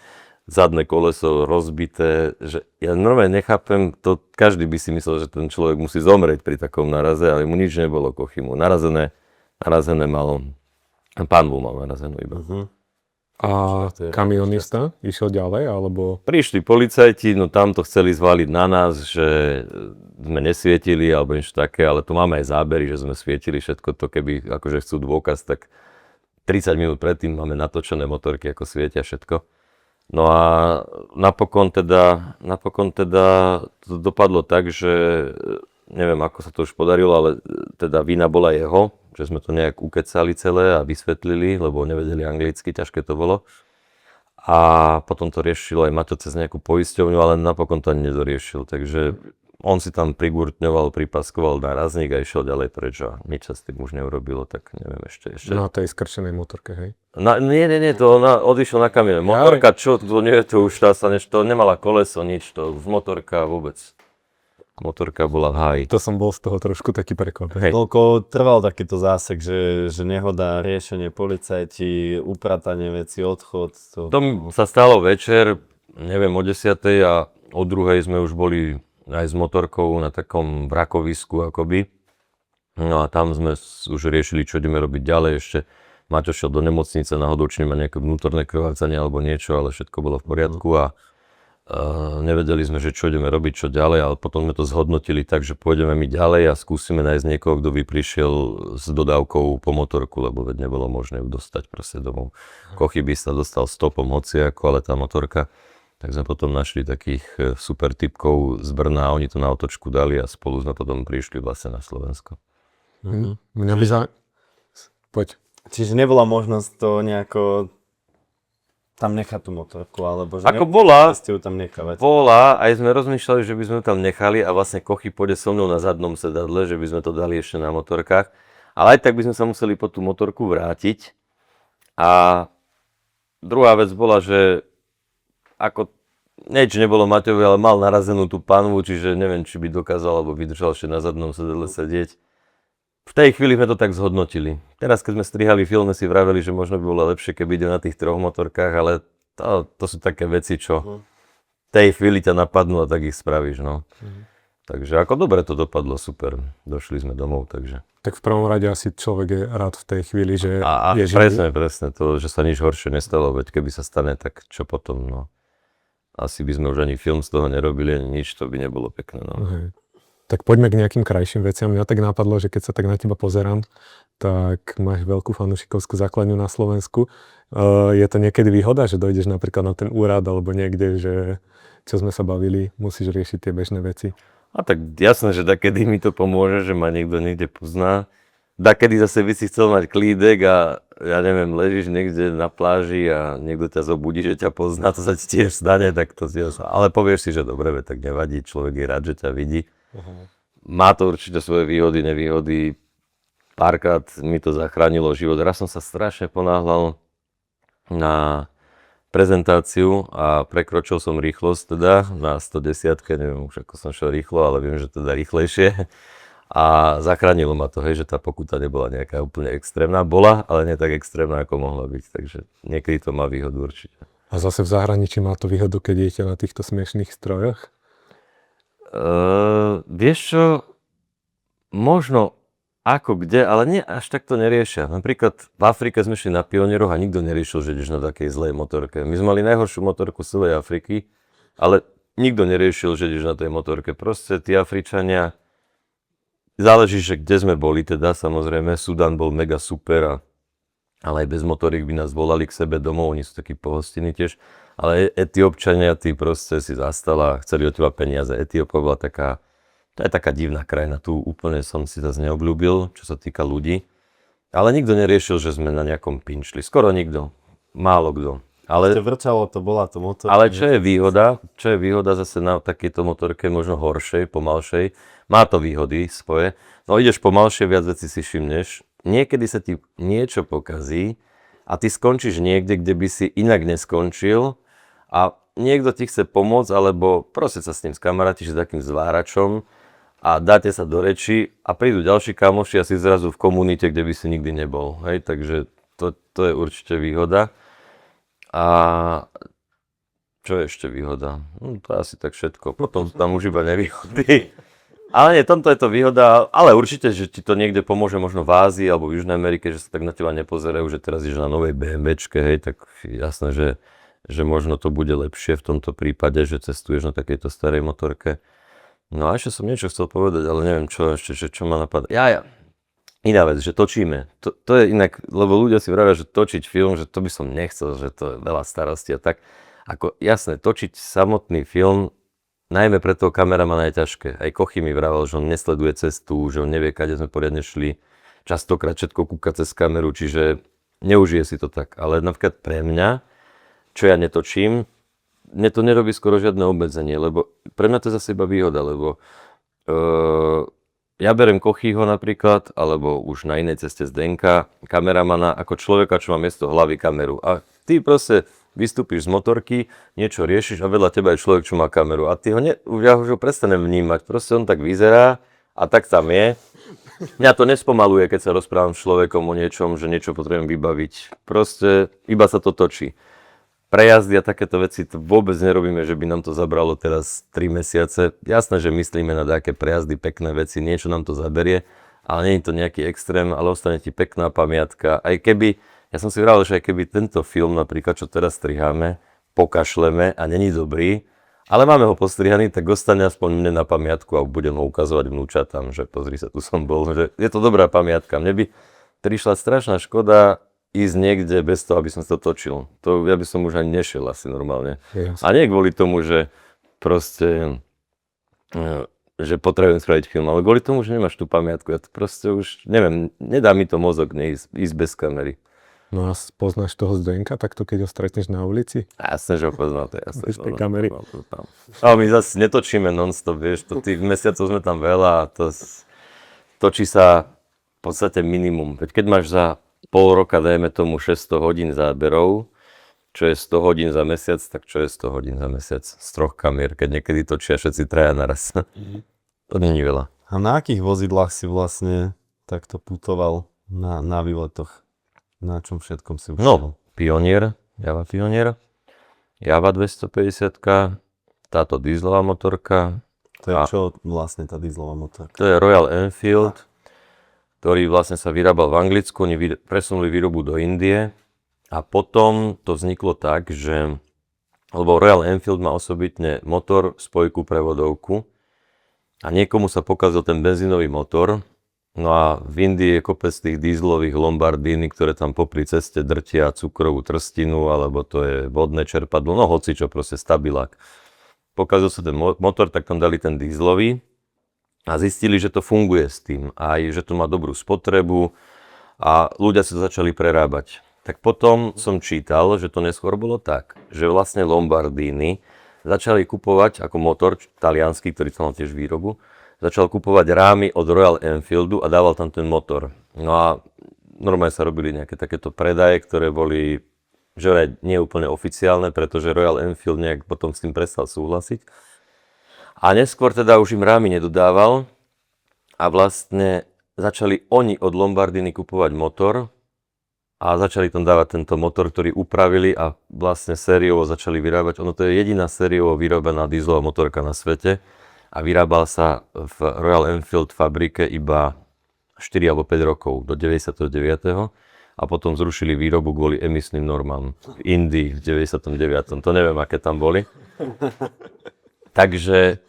[SPEAKER 3] zadné koleso rozbité, že ja normálne nechápem, to každý by si myslel, že ten človek musí zomrieť pri takom naraze, ale mu nič nebolo Kochymu, narazené malo. Pán bol mal narazenú iba.
[SPEAKER 2] A kamionista išiel ďalej, alebo?
[SPEAKER 3] Prišli policajti, no tam to chceli zvaliť na nás, že sme nesvietili alebo niečo také, ale tu máme aj zábery, že sme svietili všetko to, keby akože chcú dôkaz, tak 30 minút predtým máme natočené motorky, ako svietia všetko. No a napokon teda to dopadlo tak, že neviem, ako sa to už podarilo, ale teda vina bola jeho, že sme to nejak ukecali celé a vysvetlili, lebo nevedeli anglicky, ťažké to bolo. A potom to riešil aj Maťo cez nejakú poisťovňu, ale napokon to ani nedoriešil, takže on si tam prigurtňoval, pripaskoval nárazník a išiel ďalej preč a nič sa s tým už neurobilo, tak neviem ešte.
[SPEAKER 2] Na tej skrčenej motorke, hej?
[SPEAKER 3] Nie, to odišiel na kamione. Motorka, čo, to nie, to už to nemala koleso, nič, to motorka vôbec. Motorka bola v háji.
[SPEAKER 2] To som bol z toho trošku taký prekvapený.
[SPEAKER 1] Toľko trval takýto zásek, že nehoda, riešenie, policajti, upratanie veci, odchod.
[SPEAKER 3] To sa stalo večer, neviem, o 10. a o 2. sme už boli aj s motorkou na takom vrakovisku akoby. No a tam sme už riešili, čo ideme robiť ďalej. Ešte Maťo šiel do nemocnice, náhodou či nemá nejaké vnútorné krvácanie alebo niečo, ale všetko bolo v poriadku a nevedeli sme, že čo ideme robiť, čo ďalej, ale potom sme to zhodnotili tak, že pôjdeme my ďalej a skúsime nájsť niekoho, kto by prišiel s dodávkou po motorku, lebo veď nebolo možné ju dostať proste domov. Kochy by sa dostal stopom hociako, ale tá motorka, tak sme potom našli takých super typkov z Brna, oni to na otočku dali a spolu sme potom prišli vlastne na Slovensko.
[SPEAKER 2] Mňa by Poď.
[SPEAKER 1] Čiže nebola možnosť to nejako tam nechať tú motorku, alebo že
[SPEAKER 3] Ako bola,
[SPEAKER 1] ste ju tam nechávať.
[SPEAKER 3] aj sme rozmýšľali, že by sme ju tam nechali a vlastne Kochy pôjde so mnou na zadnom sedadle, že by sme to dali ešte na motorkách. Ale aj tak by sme sa museli po tú motorku vrátiť. A druhá vec bola, že ako nič nebolo Maťovi, ale mal narazenú tú panvu, čiže neviem, či by dokázal alebo vydržal ešte na zadnom sedadle sedieť. V tej chvíli sme to tak zhodnotili. Teraz, keď sme strihali film, si vraveli, že možno by bolo lepšie, keby ide na tých 3 motorkách, ale to sú také veci, čo v tej chvíli ťa napadnú a tak ich spravíš, no. Takže ako dobre to dopadlo, super. Došli sme domov, takže.
[SPEAKER 2] Tak v prvom rade asi človek je rád v tej chvíli, že
[SPEAKER 3] A
[SPEAKER 2] je živý.
[SPEAKER 3] presne, to, že sa nič horšie nestalo, veď keby sa stane, tak čo potom, no. Asi by sme už ani film z toho nerobili, ani nič, to by nebolo pekné, no.
[SPEAKER 2] Hej. Tak poďme k nejakým krajším veciam. Mňa tak napadlo, že keď sa tak na teba pozerám, tak máš veľkú fanúšikovskú základňu na Slovensku. Je to niekedy výhoda, že dojdeš napríklad na ten úrad alebo niekde, že čo sme sa bavili, musíš riešiť tie bežné veci?
[SPEAKER 3] A tak jasné, že dakedy mi to pomôže, že ma niekto niekde pozná. Dakedy zase by si chcel mať klídek a ja neviem, ležíš niekde na pláži a niekto ťa zobudí, že ťa pozná, to sa ti tiež stane, tak to si... Ale povieš si, že dobre, tak nevadí, človek je rád, že ťa vidí. Má to určite svoje výhody, nevýhody. Párkrát mi to zachránilo život. Raz som sa strašne ponáhľal na prezentáciu a prekročil som rýchlosť teda na 110, neviem už ako som šiel rýchlo, ale viem, že teda rýchlejšie. A zachránilo ma to, hej, že tá pokuta nebola nejaká úplne extrémna. Bola, ale nie tak extrémna, ako mohla byť. Takže niekedy to má výhodu určite.
[SPEAKER 2] A zase v zahraničí má to výhodu, keď idete na týchto smiešných strojoch?
[SPEAKER 3] Vieš čo, možno ako kde, ale nie až tak to neriešia. Napríklad v Afrike sme šli na pionieroch a nikto neriešil, že ideš na takej zlej motorke. My sme mali najhoršiu motorku z celej Afriky, ale nikto neriešil, že ideš na tej motorke. Proste tí Afričania, záleží, že kde sme boli teda, samozrejme, Sudan bol mega super, ale aj bez motoriek by nás volali k sebe domov, oni sú takí pohostinní tiež. Ale Etiópčania, tí proste si zastala, chceli od teba peniaze. Etiópia bola taká, to je taká divná krajina, tu úplne som si zase neobľúbil, čo sa týka ľudí. Ale nikto neriešil, že sme na nejakom pinčli, skoro nikto, málo kto. Ale
[SPEAKER 1] Vrčalo to, bola to motorka.
[SPEAKER 3] ale čo je výhoda zase na takejto motorke, možno horšej, pomalšej, má to výhody svoje. No ideš pomalšie, viac vecí si všimneš. Niekedy sa ti niečo pokazí a ty skončíš niekde, kde by si inak neskončil a niekto ti chce pomôcť, alebo proste sa s ním skamarátiš s takým zváračom a dáte sa do reči a prídu ďalší kamoši a si zrazu v komunite, kde by si nikdy nebol. Hej, takže to je určite výhoda. A čo je ešte výhoda? No, to je asi tak všetko. Potom sú tam už iba nevýhody. Ale nie, tomto je to výhoda, ale určite, že ti to niekde pomôže možno v Ázii alebo v Južnej Amerike, že sa tak na teba nepozerajú, že teraz ideš na novej BMWčke, hej, tak jasné, že možno to bude lepšie v tomto prípade, že cestuješ na takejto starej motorke. No a ešte som niečo chcel povedať, ale neviem čo ešte, že čo ma napadá. Ja. Iná vec, že točíme. To je inak, lebo ľudia si vravia, že točiť film, že to by som nechcel, že to je veľa starostí a tak. Ako jasné, točiť samotný film, najmä pre toho kameramana je ťažké. Aj Kochy mi vravel, že on nesleduje cestu, že on nevie, kade sme poriadne šli. Častokrát všetko kúka cez kameru, čiže neužije si to tak. Ale napríklad pre mňa, čo ja netočím, mne to nerobí skoro žiadne obmedzenie, lebo pre mňa to je zase iba výhoda, lebo ja berem Kochyho napríklad, alebo už na inej ceste Zdenka, kameramana, ako človeka, čo má miesto hlavy kameru. A ty proste vystúpiš z motorky, niečo riešiš a vedľa teba je človek, čo má kameru. A ty ja už ho prestanem vnímať. Proste on tak vyzerá a tak tam je. Mňa to nespomaluje, keď sa rozprávam s človekom o niečom, že niečo potrebujem vybaviť. Proste iba sa to točí. Prejazdy a takéto veci to vôbec nerobíme, že by nám to zabralo teraz 3 mesiace. Jasné, že myslíme na také prejazdy, pekné veci, niečo nám to zaberie, ale nie je to nejaký extrém, ale ostane ti pekná pamiatka. Aj keby, ja som si vravil, že aj keby tento film, napríklad, čo teraz striháme, pokašleme a není dobrý, ale máme ho postrihaný, tak ostane aspoň mne na pamiatku a budem ho ukazovať vnúčatám, že pozri sa, tu som bol, že je to dobrá pamiatka. Mne by prišla strašná škoda ísť niekde bez toho, aby som to točil. To ja by som už ani nešiel asi normálne.
[SPEAKER 2] Yes.
[SPEAKER 3] A nie kvôli tomu, že proste, že potrebujem spraviť film, ale kvôli tomu, že nemáš tú pamiatku. Ja to proste už, neviem, nedá mi to mozog ísť bez kamery.
[SPEAKER 2] No a poznáš toho Zdenka, takto keď ho stretneš na ulici?
[SPEAKER 3] Jasne, že ho poznal, to je jasné.
[SPEAKER 2] Bez tej kamery.
[SPEAKER 3] Ale my zase netočíme non-stop, vieš, to tých mesiacov sme tam veľa a točí sa v podstate minimum. Veď keď máš za pol roka, dajme tomu 600 hodín záberov, čo je 100 hodín za mesiac, tak čo je 100 hodín za mesiac z 3 kamier, keď niekedy točia všetci traja naraz. To nie je veľa.
[SPEAKER 1] A na akých vozidlách si vlastne takto putoval na výletoch? Na čom všetkom si už?
[SPEAKER 3] No, Pionier, Java Pionier, Java 250, táto dieselová motorka.
[SPEAKER 1] To je čo vlastne tá dieselová motorka?
[SPEAKER 3] To je Royal Enfield, ktorý vlastne sa vyrábal v Anglicku, oni presunuli výrobu do Indie. A potom to vzniklo tak, že, lebo Royal Enfield má osobitne motor, spojku, prevodovku a niekomu sa pokazil ten benzínový motor, no a v Indii je kopec tých dieselových Lombardíny, ktoré tam popri ceste drtia cukrovú trstinu, alebo to je vodné čerpadlo, no hocičo, proste stabilák. Pokazil sa ten motor, tak tam dali ten dieselový a zistili, že to funguje s tým, aj že to má dobrú spotrebu a ľudia sa začali prerábať. Tak potom som čítal, že to neskôr bolo tak, že vlastne Lombardíny začali kupovať ako motor taliansky, ktorý tam mal tiež výrobu, začal kupovať rámy od Royal Enfieldu a dával tam ten motor. No a normálne sa robili nejaké takéto predaje, ktoré boli, že aj nie úplne oficiálne, pretože Royal Enfield nejak potom s tým prestal súhlasiť. A neskôr teda už im rámy nedodával a vlastne začali oni od Lombardiny kupovať motor, a začali tam dávať tento motor, ktorý upravili a vlastne sériovo začali vyrábať. Ono to je jediná sériovo vyrobená dieselová motorka na svete a vyrábal sa v Royal Enfield fabrike iba 4 alebo 5 rokov do 99. A potom zrušili výrobu kvôli emisným normám v Indii v 99. To neviem, aké tam boli. Takže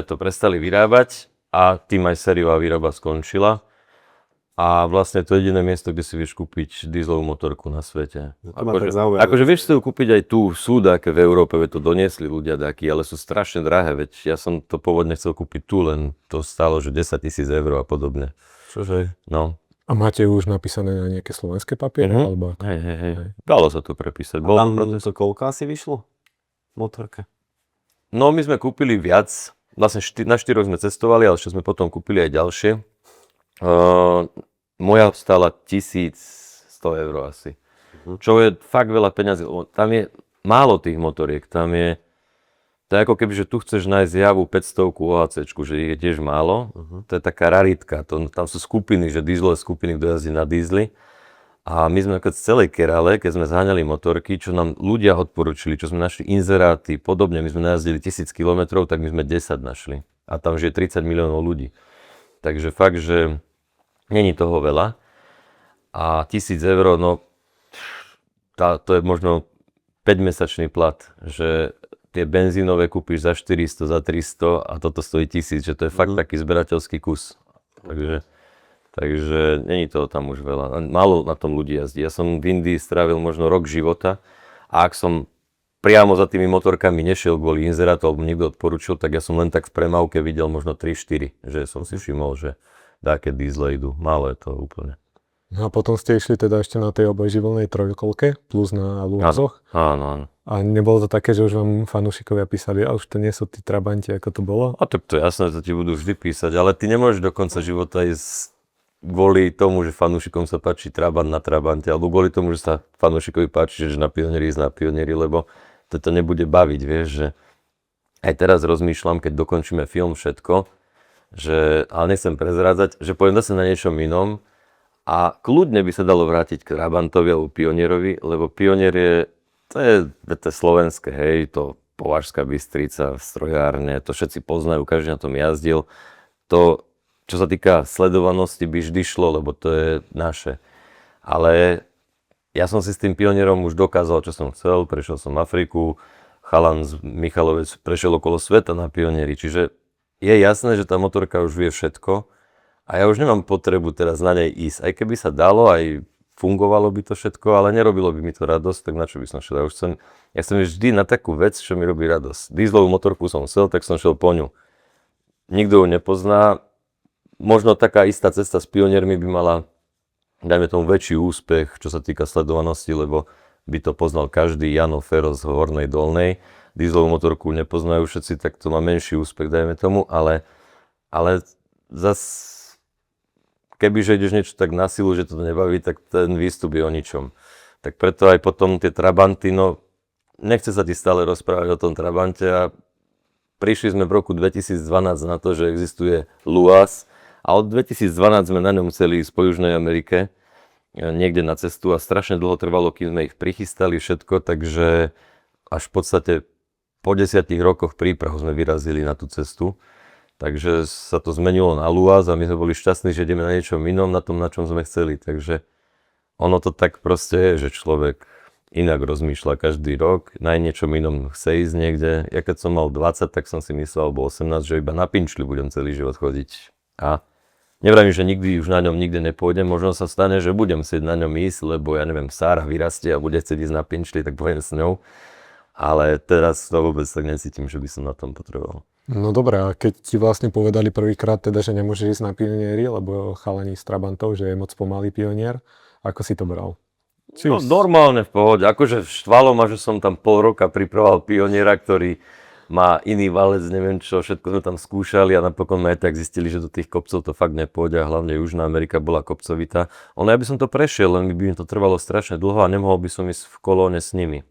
[SPEAKER 3] to prestali vyrábať a tým aj sériová výroba skončila. A vlastne to je jediné miesto, kde si vieš kúpiť dieselovú motorku na svete. Akože vieš si ju kúpiť aj tu, sú také v Európe, veď to doniesli ľudia takí, ale sú strašne drahé, veď ja som to pôvodne chcel kúpiť tu, len to stálo, že 10 000 eur a podobne.
[SPEAKER 1] Čože?
[SPEAKER 3] No.
[SPEAKER 2] A máte už napísané na nejaké slovenské papiere? Alebo...
[SPEAKER 3] Hej. Dalo sa to prepísať.
[SPEAKER 1] A tam to koľko asi vyšlo? Motorka?
[SPEAKER 3] No my sme kúpili viac, vlastne na 4 sme cestovali, ale ešte sme potom kúpili aj ďalšie. Moja stála 1100 eur asi. Čo je fakt veľa peňazí. Tam je málo tých motoriek. To je ako keby, že tu chceš nájsť Javu 500 OHC, že je tiež málo. To je taká raritka. Tam sú skupiny, že dieselové skupiny, kto jazdí na diesely. A my sme z celej Kerale, keď sme zháňali motorky, čo nám ľudia odporúčili, čo sme našli inzeráty, podobne, my sme najazdili 1000 km, tak my sme 10 našli. A tam žije 30 miliónov ľudí. Takže fakt, že není toho veľa. A 1000 eur, no to je možno 5-mesačný plat, že tie benzínové kúpiš za 400, za 300 a toto stojí 1000, že to je fakt taký zberateľský kus. Takže není toho tam už veľa. Málo na tom ľudí jazdí. Ja som v Indii strávil možno rok života a ak som priamo za tými motorkami nešiel kvôli inzerátu alebo niekto odporúčil, tak ja som len tak v premávke videl možno 3-4, že som si všimol, že dáke diesle idú. Málo je to úplne.
[SPEAKER 2] No a potom ste išli teda ešte na tej obojživelnej trojkolke plus na Luazoch.
[SPEAKER 3] Áno.
[SPEAKER 2] A nebolo to také, že už vám fanúšikovia písali, a už to nie sú tí trabanti, ako to bolo?
[SPEAKER 3] A tak to je jasné, to ti budú vždy písať, ale ty nemôžeš do konca života ísť kvôli tomu, že fanúšikom sa páči Trabant na Trabante, alebo kvôli tomu, že sa fanúšikovi páči, že na Pionieri ísť na Pionieri, lebo to nebude baviť, vieš, že aj teraz rozmýšľam, keď dokončíme film všetko, že, ale nechcem prezrádzať, že poviem zase na niečom inom a kľudne by sa dalo vrátiť k Trabantovi alebo Pionierovi, lebo Pionier to je slovenské, hej, to Považská Bystrica, strojárne, to všetci poznajú, každý na tom jazdil, to čo sa týka sledovanosti, by vždy šlo, lebo to je naše. Ale ja som si s tým Pionierom už dokázal, čo som chcel. Prešiel som Afriku, chalan z Michalovec prešiel okolo sveta na Pionieri. Čiže je jasné, že tá motorka už vie všetko a ja už nemám potrebu teraz na nej ísť. Aj keby sa dalo, aj fungovalo by to všetko, ale nerobilo by mi to radosť, tak na čo by som šiel? Ja chcem vždy na takú vec, čo mi robí radosť. Dieselovú motorku som chcel, tak som šiel po ňu. Nikto ju nepozná. Možno taká istá cesta s Pioniermi by mala dajme tomu väčší úspech, čo sa týka sledovanosti, lebo by to poznal každý Jano Fero z Hornej Dolnej. Dieselovú motorku nepoznajú všetci, tak to má menší úspech, dajme tomu, ale zas kebyže ideš niečo tak na silu, že to nebaví, tak ten výstup je o ničom. Tak preto aj potom tie Trabanty, no nechce sa ti stále rozprávať o tom Trabante a prišli sme v roku 2012 na to, že existuje Luas a od 2012 sme na ňom chceli ísť po Južnej Amerike, niekde na cestu a strašne dlho trvalo, kým sme ich prichystali všetko, takže až v podstate po 10 rokoch príprav sme vyrazili na tú cestu. Takže sa to zmenilo na Luas a my sme boli šťastní, že ideme na niečom inom, na tom, na čom sme chceli. Takže ono to tak proste je, že človek inak rozmýšľa každý rok, na niečom inom chce ísť niekde. Ja keď som mal 20, tak som si myslel, alebo 18, že iba na pinčli budem celý život chodiť. A nevravím, že nikdy už na ňom nikde nepôjdem, možno sa stane, že budem chcieť na ňom ísť, lebo ja neviem, Sára vyrastie a bude chcieť ísť na pinčli, tak pôjdem s ňou. Ale teraz to vôbec tak necítim, že by som na tom potreboval.
[SPEAKER 2] No dobré, a keď ti vlastne povedali prvýkrát teda, že nemôžeš ísť na pionieri, lebo chalani z Trabantov, že je moc pomalý pionier, ako si to bral?
[SPEAKER 3] No, normálne v pohode, akože štvalo ma, že som tam pol roka pripravoval pioniera, ktorý má iný valec, neviem čo, všetko sme tam skúšali a napokon sme aj tak zistili, že do tých kopcov to fakt nepôjde a hlavne Južná Amerika bola kopcovitá. Ono ja by som to prešiel, len by mi to trvalo strašne dlho a nemohol by som ísť v kolóne s nimi.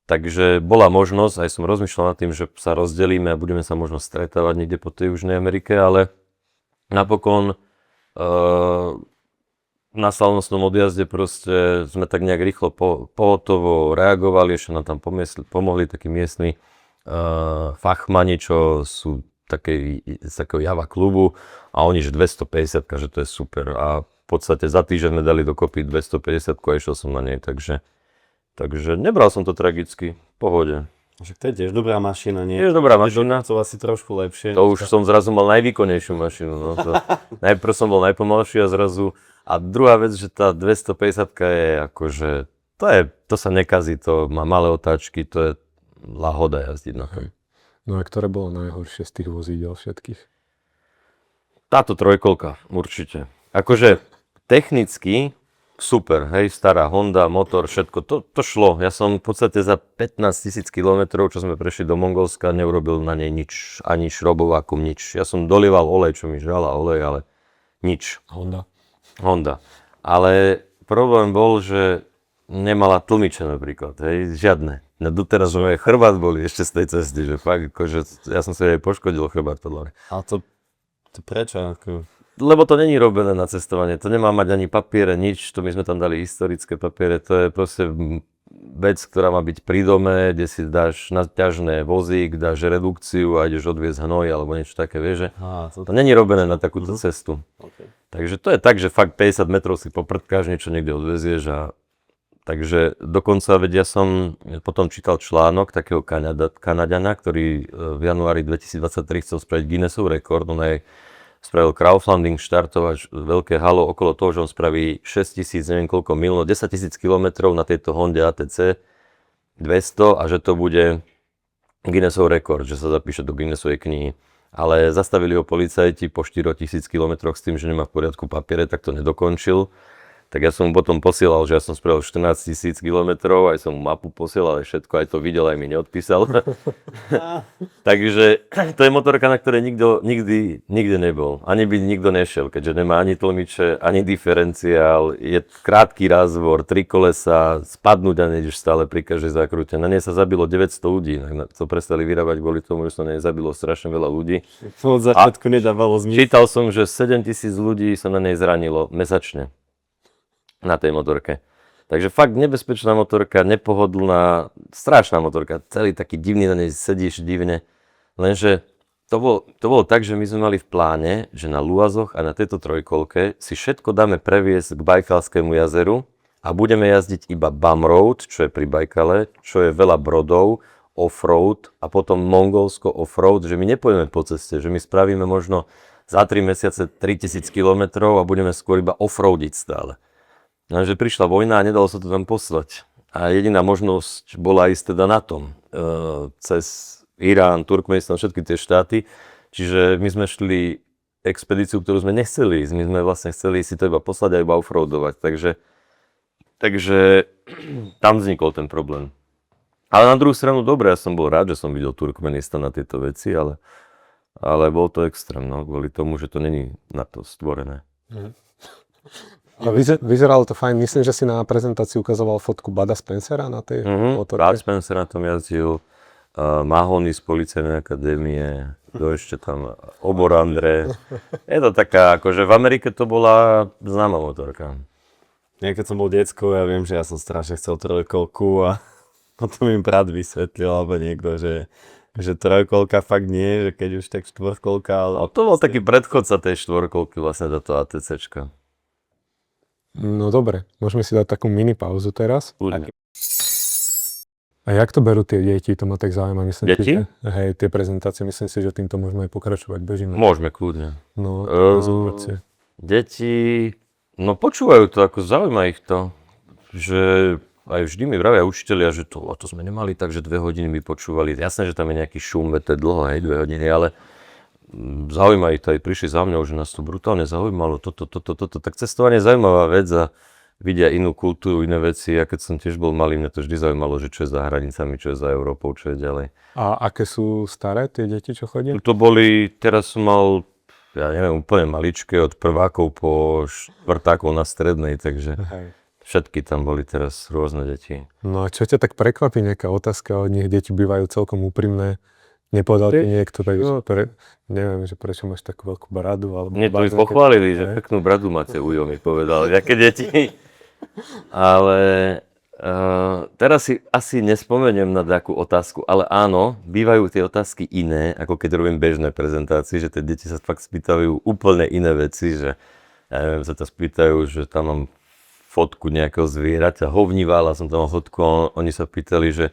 [SPEAKER 3] Takže bola možnosť, aj som rozmýšľal nad tým, že sa rozdelíme a budeme sa možno stretávať niekde po tej Južnej Amerike, ale napokon na slavnostnom odjazde proste sme tak nejak rýchlo pohotovo reagovali, ešte nám tam pomohli takí miestni fachmani, čo sú z takého Java klubu a oni, že 250, že to je super a v podstate za týždeň sme dali dokopy 250 a išiel som na nej, takže nebral som to tragicky, v pohode.
[SPEAKER 1] Však to je tiež dobrá mašina, nie?
[SPEAKER 3] Tiež dobrá mašina.
[SPEAKER 1] To asi trošku lepšie.
[SPEAKER 3] To už som zrazu mal najvýkonnejšiu mašinu. No to, najprv som bol najpomalší a zrazu. A druhá vec, že tá 250 je akože, to sa nekazí, to má malé otáčky, to je lahoda jazdiť na tom.
[SPEAKER 2] No a ktoré bolo najhoršie z tých vozídiel všetkých?
[SPEAKER 3] Táto trojkolka, určite. Akože technicky super, hej, stará Honda, motor, všetko, to šlo. Ja som v podstate za 15 000 kilometrov, čo sme prešli do Mongolska, neurobil na nej nič, ani šrobovákum, nič. Ja som dolieval olej, čo mi žala olej, ale nič. Honda. Ale problém bol, že nemala tlmiče napríklad, hej, žiadne. No doteraz moje chrbát boli ešte z tej cesty, že fakt, akože ja som si aj poškodil chrbát podľa mňa.
[SPEAKER 1] Ale to prečo?
[SPEAKER 3] Lebo to není robené na cestovanie, to nemá mať ani papiere, nič, to my sme tam dali historické papiere, to je proste vec, ktorá má byť pri dome, kde si dáš naťažné vozík, dáš redukciu a ideš odviezť hnoj alebo niečo také, vieš, že to není robené na takúto cestu.
[SPEAKER 1] Okay.
[SPEAKER 3] Takže to je tak, že fakt 50 metrov si poprtkáš, niečo niekde odvezieš a takže dokonca, veď ja som potom čítal článok takého Kanaďana, ktorý v januári 2023 chcel spraviť Guinnessov rekord, on aj spravil crowdfunding, štartovať veľké halo okolo toho, že on spraví 6000, neviem koľko mil, 10 000 kilometrov na tejto Honde ATC 200 a že to bude Guinnessov rekord, že sa zapíše do Guinnessovej knihy. Ale zastavili ho policajti po 4000 kilometroch s tým, že nemá v poriadku papiere, tak to nedokončil. Tak ja som mu potom posielal, že ja som spravil 14 000 kilometrov, aj som mu mapu posielal, aj všetko, aj to videl, aj mi neodpísal. Takže to je motorka, na ktorej nikdy nebol. Ani by nikto nešiel, keďže nemá ani tlmiče, ani diferenciál, je krátky razvor, 3 kolesa, spadnúť a nejdeš stále pri každej zákrute. Na nej sa zabilo 900 ľudí, to prestali vyrábať kvôli tomu, že sa na nej zabilo strašne veľa ľudí.
[SPEAKER 1] To od začiatku nedávalo zmysel.
[SPEAKER 3] Čítal som, že 7000 ľudí sa na nej zranilo mesačne. Na tej motorke. Takže fakt nebezpečná motorka, nepohodlná, strašná motorka, celý taký divný, na nej sedíš divne. Lenže to bolo tak, že my sme mali v pláne, že na Luazoch a na tejto trojkolke si všetko dáme previesť k Bajkalskému jazeru a budeme jazdiť iba bum road, čo je pri Bajkale, čo je veľa brodov, off-road a potom Mongolsko off-road, že my nepôjdeme po ceste, že my spravíme možno za 3 mesiace 3000 kilometrov a budeme skôr iba off-roadiť stále. Lenže prišla vojna a nedalo sa to tam poslať. A jediná možnosť bola ísť teda na tom. Cez Irán, Turkmenistan, všetky tie štáty. Čiže my sme šli expedíciu, ktorú sme nechceli ísť. My sme vlastne chceli si to iba poslať a iba offroadovať, takže tam vznikol ten problém. Ale na druhú stranu, dobre, ja som bol rád, že som videl Turkmenistan na tieto veci, ale bol to extrém, no, kvôli tomu, že to není na to stvorené.
[SPEAKER 2] A vyzeralo to fajn. Myslím, že si na prezentácii ukazoval fotku Bada Spencera na tej motorke.
[SPEAKER 3] Bud Spencer na tom jazdil, Mahony z Policajnej akadémie, to ešte tam Obor André. Je to taká, akože v Amerike to bola známa motorka.
[SPEAKER 1] Ja keď som bol decko, ja viem, že ja som strašne chcel trojkolku a potom im brat vysvetlil, alebo niekto, že trojkolka fakt nie, že keď už tak štvorkolka, ale...
[SPEAKER 3] A to bol taký predchodca tej štvorkolky, vlastne táto ATCčka.
[SPEAKER 2] No dobre, môžeme si dať takú mini pauzu teraz.
[SPEAKER 3] Kľudne.
[SPEAKER 2] A jak to berú tie deti? To ma tak zaujíma. Myslím
[SPEAKER 3] Deti?
[SPEAKER 2] si, že, hej, tie prezentácie, myslím si, že týmto môžeme aj pokračovať. Bežíme.
[SPEAKER 3] Môžeme, kľudne.
[SPEAKER 2] No,
[SPEAKER 3] Deti, no počúvajú to, ako zaujíma ich to, že aj vždy mi vravia učitelia, že to sme nemali tak, že 2 hodiny by počúvali. Jasné, že tam je nejaký šum, to je dlho, hej, 2 hodiny, ale zaujíma ich to, aj prišli za mňou, že nás to brutálne zaujímalo, toto. Tak cestovanie je zaujímavá vec a vidia inú kultúru, iné veci. Ja keď som tiež bol malý, mňa to vždy zaujímalo, že čo je za hranicami, čo je za Európou, čo je ďalej.
[SPEAKER 2] A aké sú staré tie deti, čo chodia?
[SPEAKER 3] To boli, teraz som mal, ja neviem, úplne maličké, od prvákov po štvrtákov na strednej, takže...
[SPEAKER 2] Hej.
[SPEAKER 3] Všetky tam boli teraz rôzne deti.
[SPEAKER 2] No a čo ťa tak prekvapí, nejaká otázka od nich? Deti bývajú celkom úprimné. Nepovedal ti niekto, neviem, že prečo máš takú veľkú bradu? Alebo
[SPEAKER 3] Nie, to mi pochválili, že peknú bradu máte, Ujo mi povedal, aké deti. Ale teraz si asi nespomeniem na takú otázku, ale áno, bývajú tie otázky iné, ako keď robím bežné prezentácie, že tie deti sa fakt spýtajú úplne iné veci, že ja neviem, sa to spýtajú, že tam mám fotku nejakého zvieraťa, hovnívala som tam fotku a oni sa pýtali, že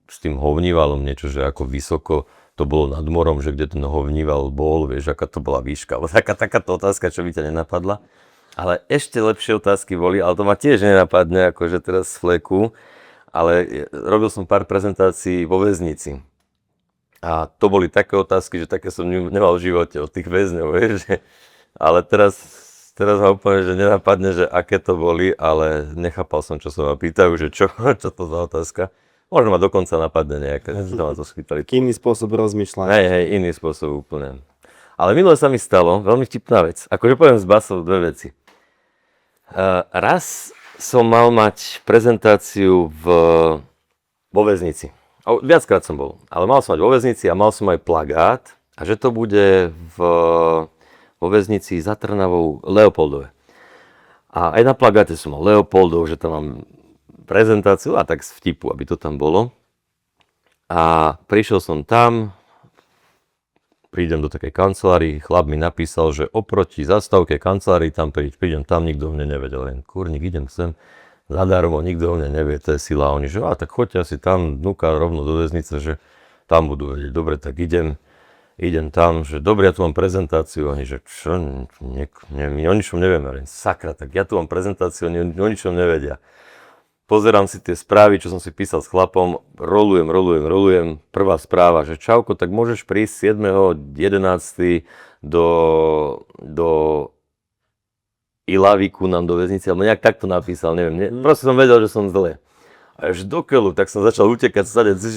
[SPEAKER 3] s tým hovnívalom niečo, že ako vysoko to bolo nad morom, že kde ten hovníval bol, vieš, aká to bola výška. Takáto otázka, čo by ťa nenapadla. Ale ešte lepšie otázky boli, ale to ma tiež nenapadne, akože teraz z fleku, ale robil som pár prezentácií vo väznici. A to boli také otázky, že také som nemal v živote od tých väzňov, vieš, ale teraz ma úplne, že nenapadne, že aké to boli, ale nechápal som, čo sa ma pýtajú, že čo to za otázka. Možno ma dokonca napadne nejaké, že sa ma to spýtali.
[SPEAKER 1] Iný spôsob rozmýšľania.
[SPEAKER 3] Hej, iný spôsob úplne. Ale minule sa mi stalo, veľmi vtipná vec, akože poviem s basou 2 veci. Raz som mal mať prezentáciu vo väznici. Viackrát som bol, ale mal som mať vo väznici a mal som aj plagát, a že to bude vo väznici za Trnavou Leopoldove. A aj na plagáte som mal Leopoldov, že tam mám prezentáciu a tak z vtipu, aby to tam bolo. A prišiel som tam, prídem do takej kancelárii, chlap mi napísal, že oproti zastávke kancelárii tam prídem, tam nikto o mne nevedel. Len kurník, idem sem zadarmo, nikto o mne nevie, to je sila. A oni, že tak choďte asi tam, dnúka rovno do väznice, že tam budú vedieť. Dobre, tak idem tam, že dobre, ja tu mám prezentáciu, oni, že čo, my o ničom nevieme, ale sakra, tak ja tu mám prezentáciu, oni o ničom nevedia. Pozerám si tie správy, čo som si písal s chlapom, rolujem, prvá správa, že čauko, tak môžeš prísť 7.11. do Ilavy ku nám do väznice, alebo nejak takto napísal, neviem, proste som vedel, že som zle. A až do keľu, tak som začal utekať,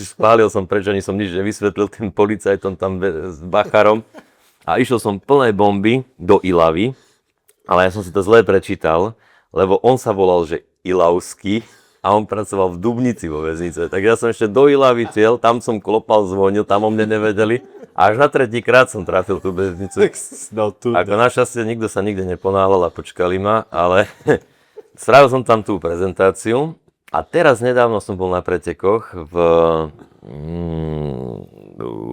[SPEAKER 3] spálil som preč, ani som nič nevysvetlil tým policajtom tam s bacharom. A išiel som plnej bomby do Ilavy, ale ja som si to zle prečítal, lebo on sa volal, že Ilavský a on pracoval v Dubnici vo väznice. Tak ja som ešte do Ilavy ciel, tam som klopal, zvonil, tam o mne nevedeli. A až na 3. krát som trafil tú väznicu. Ako našťastie nikto sa nikde neponáhľal a počkali ma, ale strávil som tam tú prezentáciu. A teraz nedávno som bol na pretekoch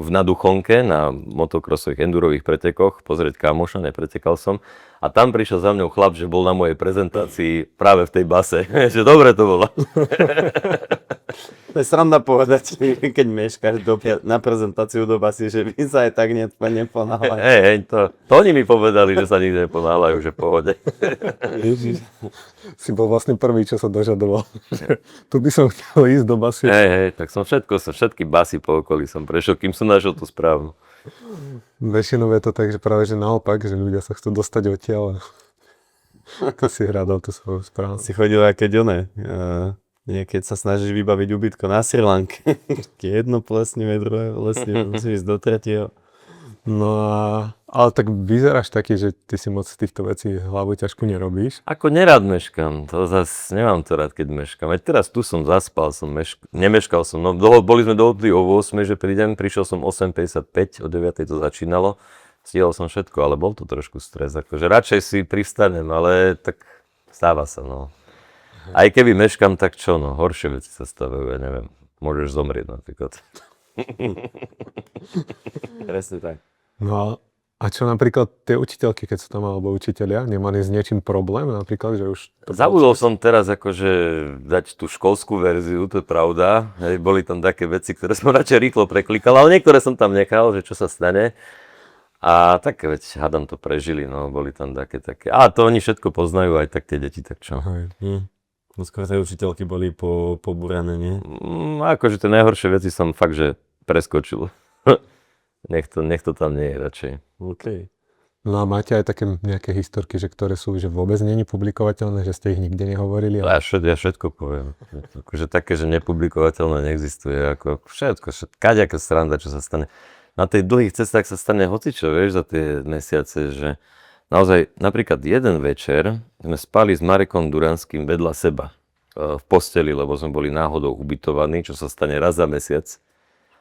[SPEAKER 3] na Duchonke, na motokrosových endurových pretekoch, pozrieť kamoša, nepretekal som. A tam prišiel za mňou chlap, že bol na mojej prezentácii práve v tej base. Že dobre to bolo.
[SPEAKER 1] To je sranda povedať, keď meškáš na prezentáciu do basy, že vy sa aj tak neponáhľajú.
[SPEAKER 3] Hej, to oni mi povedali, že sa nikde neponáhľajú, že v pohode.
[SPEAKER 2] Ježiš, si bol vlastne prvý, čo sa dožadoval. Tu by som chcel ísť do basy.
[SPEAKER 3] Hej, tak som všetky basy po okolí som prešiel, kým som našiel tú správnu.
[SPEAKER 2] Väčšinou je to tak, že práve že naopak, že ľudia sa chcú dostať odtiaľ a to si hľadal tú svoju správu.
[SPEAKER 1] Si chodil aj keď keď sa snažíš vybaviť ubytko na Sri Lanke. Jedno plesnivé, druhé plesnivé, musíš ísť do tretieho.
[SPEAKER 2] No ale tak vyzeráš taký, že ty si moc týchto vecí hlavu ťažku nerobíš.
[SPEAKER 3] Ako nerád meškam, to zase nemám to rád, keď meškam. Veď teraz tu som zaspal, nemeškal som, no boli sme dohodli o 8, že prídem, prišiel som 8:55, o 9 to začínalo, stihol som všetko, ale bol to trošku stres, akože radšej si pristanem, ale tak stáva sa, no. Aj keby meškam, tak čo, no, horšie veci sa stavajú, ja neviem, môžeš zomrieť napríklad.
[SPEAKER 1] Presne tak.
[SPEAKER 2] No a čo napríklad tie učiteľky, keď sú tam, alebo učitelia, nemali s niečím problém napríklad, že už...
[SPEAKER 3] Zabudol som teraz akože dať tú školskú verziu, to je pravda. Hej, boli tam také veci, ktoré som radšej rýchlo preklikal, ale niektoré som tam nechal, že čo sa stane. A tak veď hádam to prežili, no, boli tam také. A to oni všetko poznajú, aj tak tie deti, tak čo.
[SPEAKER 1] No skôr tie učiteľky boli pobúrané, nie?
[SPEAKER 3] Akože tie najhoršie veci som fakt, že preskočil. nech to tam nie je radšej.
[SPEAKER 1] OK.
[SPEAKER 2] No a máte aj také nejaké historky, že ktoré sú že vôbec nie publikovateľné, že ste ich nikde nehovorili?
[SPEAKER 3] Ja všetko poviem. Akože také, že nepublikovateľné neexistuje. Ako všetko, kaďaká sranda, čo sa stane. Na tej dlhých cestách sa stane hocičo, vieš, za tie mesiace, že naozaj napríklad jeden večer sme spali s Marekom Duranským vedľa seba v posteli, lebo sme boli náhodou ubytovaní, čo sa stane raz za mesiac.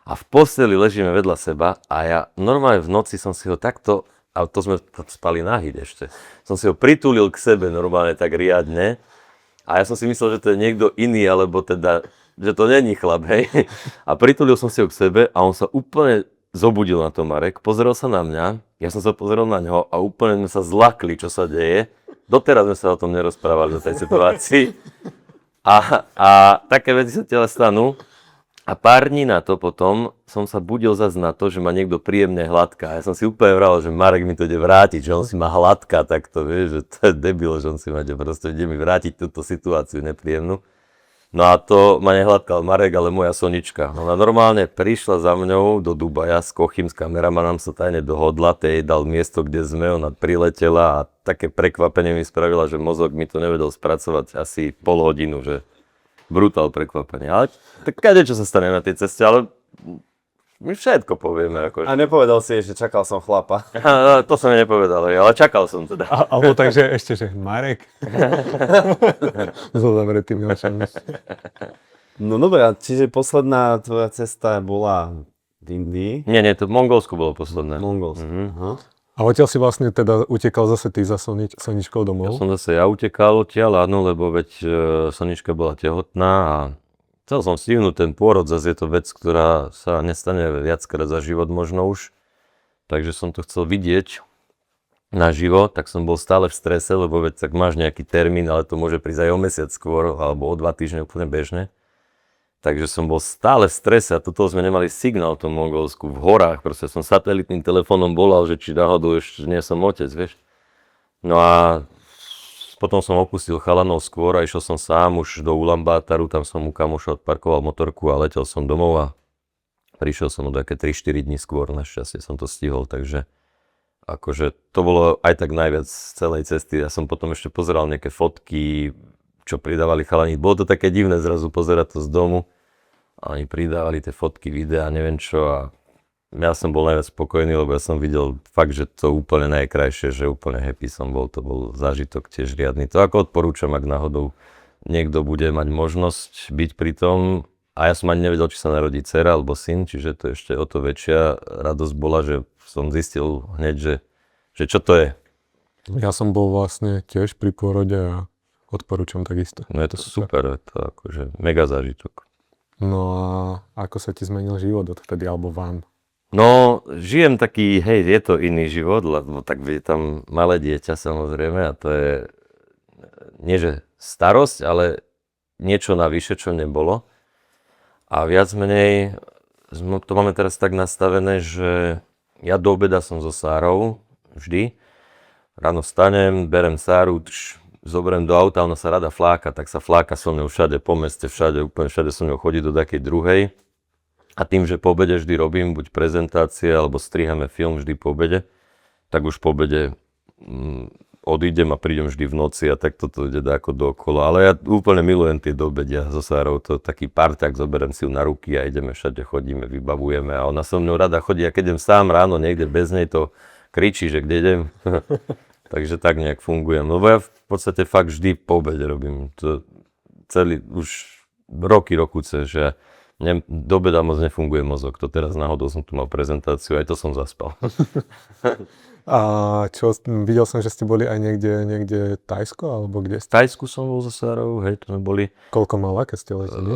[SPEAKER 3] A v posteli ležíme vedľa seba a ja normálne v noci som si ho takto, a to sme spali nahý ešte, som si ho pritúlil k sebe normálne tak riadne a ja som si myslel, že to je niekto iný, alebo teda, že to není chlap, hej. A pritúlil som si ho k sebe a on sa úplne zobudil na to, Marek, pozrel sa na mňa, ja som sa pozrel na ňo a úplne sme sa zlakli, čo sa deje. Doteraz sme sa o tom nerozprávali o tej situácii. A také veci sa tele stanú. A pár dní na to potom som sa budil zase na to, že ma niekto príjemne hladká. Ja som si úplne vral, že Marek mi to ide vrátiť, že on si ma hladká takto, vieš, že to je debil, že on si ma ide mi vrátiť túto situáciu nepríjemnú. No a to ma nehladkal Marek, ale moja Sonička. Ona normálne prišla za mňou do Dubaja s Kochym, s kameramanom sa tajne dohodla, tej dal miesto, kde sme, ona priletela a také prekvapenie mi spravila, že mozog mi to nevedel spracovať asi pol hodinu, že brutál prekvapenie. Ale tak čo sa stane na tej ceste, ale my všetko povieme. Akože.
[SPEAKER 1] A nepovedal si, že čakal som chlapa.
[SPEAKER 3] To som nepovedal, ale čakal som teda.
[SPEAKER 2] Alebo takže ešte, že Marek. So zavretými očami.
[SPEAKER 1] No dobré, čiže posledná tvoja cesta bola v Indii?
[SPEAKER 3] Nie, to v Mongolsku bolo posledné.
[SPEAKER 1] Mongolsku. Aha.
[SPEAKER 2] A odtiaľ si vlastne teda utekal zase ty za Soničkou domov?
[SPEAKER 3] Ja utekal odtiaľ, áno, lebo veď Sonička bola tehotná a chcel som stihnúť ten pôrod, zase je to vec, ktorá sa nestane viackrát za život možno už. Takže som to chcel vidieť naživo, tak som bol stále v strese, lebo veď tak máš nejaký termín, ale to môže prísť aj o mesiac skôr, alebo o 2 týždne úplne bežne. Takže som bol stále v strese a toto sme nemali signál v tom Mongolsku, v horách, proste som satelitným telefónom volal, že či náhodou ešte nie som otec, vieš. No a potom som opustil chalanov skôr a išiel som sám už do Ulaanbaataru, tam som u kamoša odparkoval motorku a letel som domov a prišiel som o také 3-4 dní skôr, našťastie som to stihol, takže akože to bolo aj tak najviac z celej cesty. Ja som potom ešte pozeral nejaké fotky, čo pridávali chalani. Bolo to také divné zrazu pozerať to z domu. A oni pridávali tie fotky, videá, neviem čo. A ja som bol najviac spokojný, lebo ja som videl fakt, že to úplne najkrajšie, že úplne happy som bol. To bol zážitok tiež riadny. To ako odporúčam, ak náhodou niekto bude mať možnosť byť pri tom. A ja som ani nevedel, či sa narodí dcera alebo syn, čiže to ešte o to väčšia radosť bola, že som zistil hneď, že čo to je.
[SPEAKER 2] Ja som bol vlastne tiež pri pôrode a odporúčam takisto.
[SPEAKER 3] No je to super, je to akože mega zážitok.
[SPEAKER 2] No a ako sa ti zmenil život odtedy, alebo vám?
[SPEAKER 3] No, žijem taký, hej, je to iný život, lebo tak je tam malé dieťa samozrejme a to je, nie že starosť, ale niečo navyše, čo nebolo. A viac menej, to máme teraz tak nastavené, že ja do obeda som so Sárou, vždy. Ráno vstanem, berem Sáru, zoberiem do auta, ona sa rada fláka, tak sa fláka so mnou všade po meste, všade, úplne všade so mnou chodí do takej druhej. A tým, že po obede vždy robím buď prezentácie, alebo strihame film vždy po obede, tak už po obede odídem a prídem vždy v noci a tak toto ide ako dookola. Ale ja úplne milujem tie dobedia so Sárou, to taký parťák, zoberiem si ju na ruky a ideme všade, chodíme, vybavujeme a ona so mnou rada chodí a keď idem sám ráno niekde bez nej, to kričí, že kde idem. Takže tak nejak fungujem. Lebo ja v podstate fakt vždy po obede robím. To celý, už roky že do obeda moc nefunguje mozog. To teraz náhodou som tu mal prezentáciu, aj to som zaspal.
[SPEAKER 2] A čo, videl som, že ste boli aj niekde Tajsko, alebo kde
[SPEAKER 3] V
[SPEAKER 2] ste?
[SPEAKER 3] Tajsku som bol so Sárou, hej, to sme boli.
[SPEAKER 2] Koľko mala, keď ste leteli?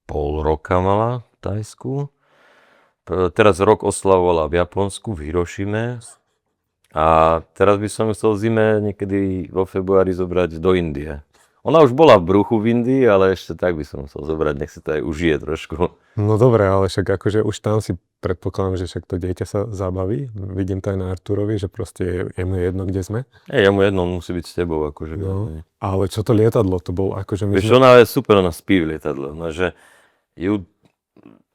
[SPEAKER 3] Pol roka mala v Tajsku. Teraz rok oslavovala v Japonsku, v Hirošime. A teraz by som chcel zime niekedy vo februári zobrať do Indie. Ona už bola v bruchu v Indii, ale ešte tak by som chcel zobrať, nech si to aj užije trošku.
[SPEAKER 2] No dobre, ale však akože už tam si predpokladám, že však to dieťa sa zabaví. Vidím to aj na Arturovi, že proste je mu jedno, kde sme.
[SPEAKER 3] Ja mu jedno, on musí byť s tebou. Akože,
[SPEAKER 2] No, ale čo to lietadlo? To bol akože my
[SPEAKER 3] vieš,
[SPEAKER 2] sme...
[SPEAKER 3] ona je super, ona spí v lietadle. No, že ju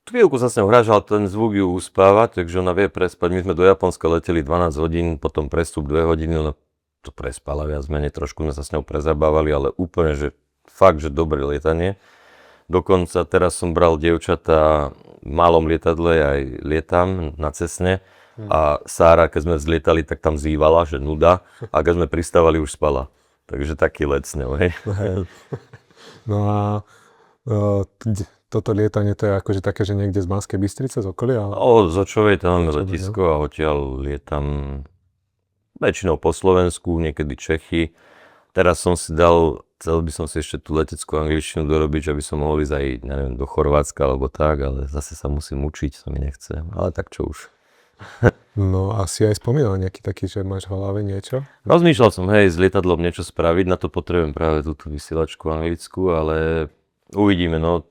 [SPEAKER 3] chvíľku sa s ňou hráš, ale ten zvuk ju uspáva, takže ona vie prespať. My sme do Japonska leteli 12 hodín, potom prestup 2 hodiny, ona to prespala viac menej, trošku sme sa s ňou prezabávali, ale úplne, že fakt, že dobré lietanie. Dokonca teraz som bral dievčatá v malom lietadle, aj lietam na Cessne a Sára, keď sme vzlietali, tak tam zývala, že nuda a keď sme pristávali, už spala. Takže taký let s ňou, hej.
[SPEAKER 2] No a toto lietanie to je akože také, že niekde z Banskej Bystrice, z okolia?
[SPEAKER 3] Z Očovej tam máme letisko a odtiaľ lietam väčšinou po Slovensku, niekedy Čechy. Teraz som si chcel by som si ešte tú leteckú angličtinu dorobiť, že by som mohol ísť aj, neviem, do Chorvátska alebo tak, ale zase sa musím učiť, sa mi nechce. Ale tak čo už.
[SPEAKER 2] No a si aj spomínal nejaký taký, že máš v hlave niečo?
[SPEAKER 3] Rozmýšľal som, hej, s lietadlom niečo spraviť, na to potrebujem práve túto vysielačku anglickú, ale uvidíme, no.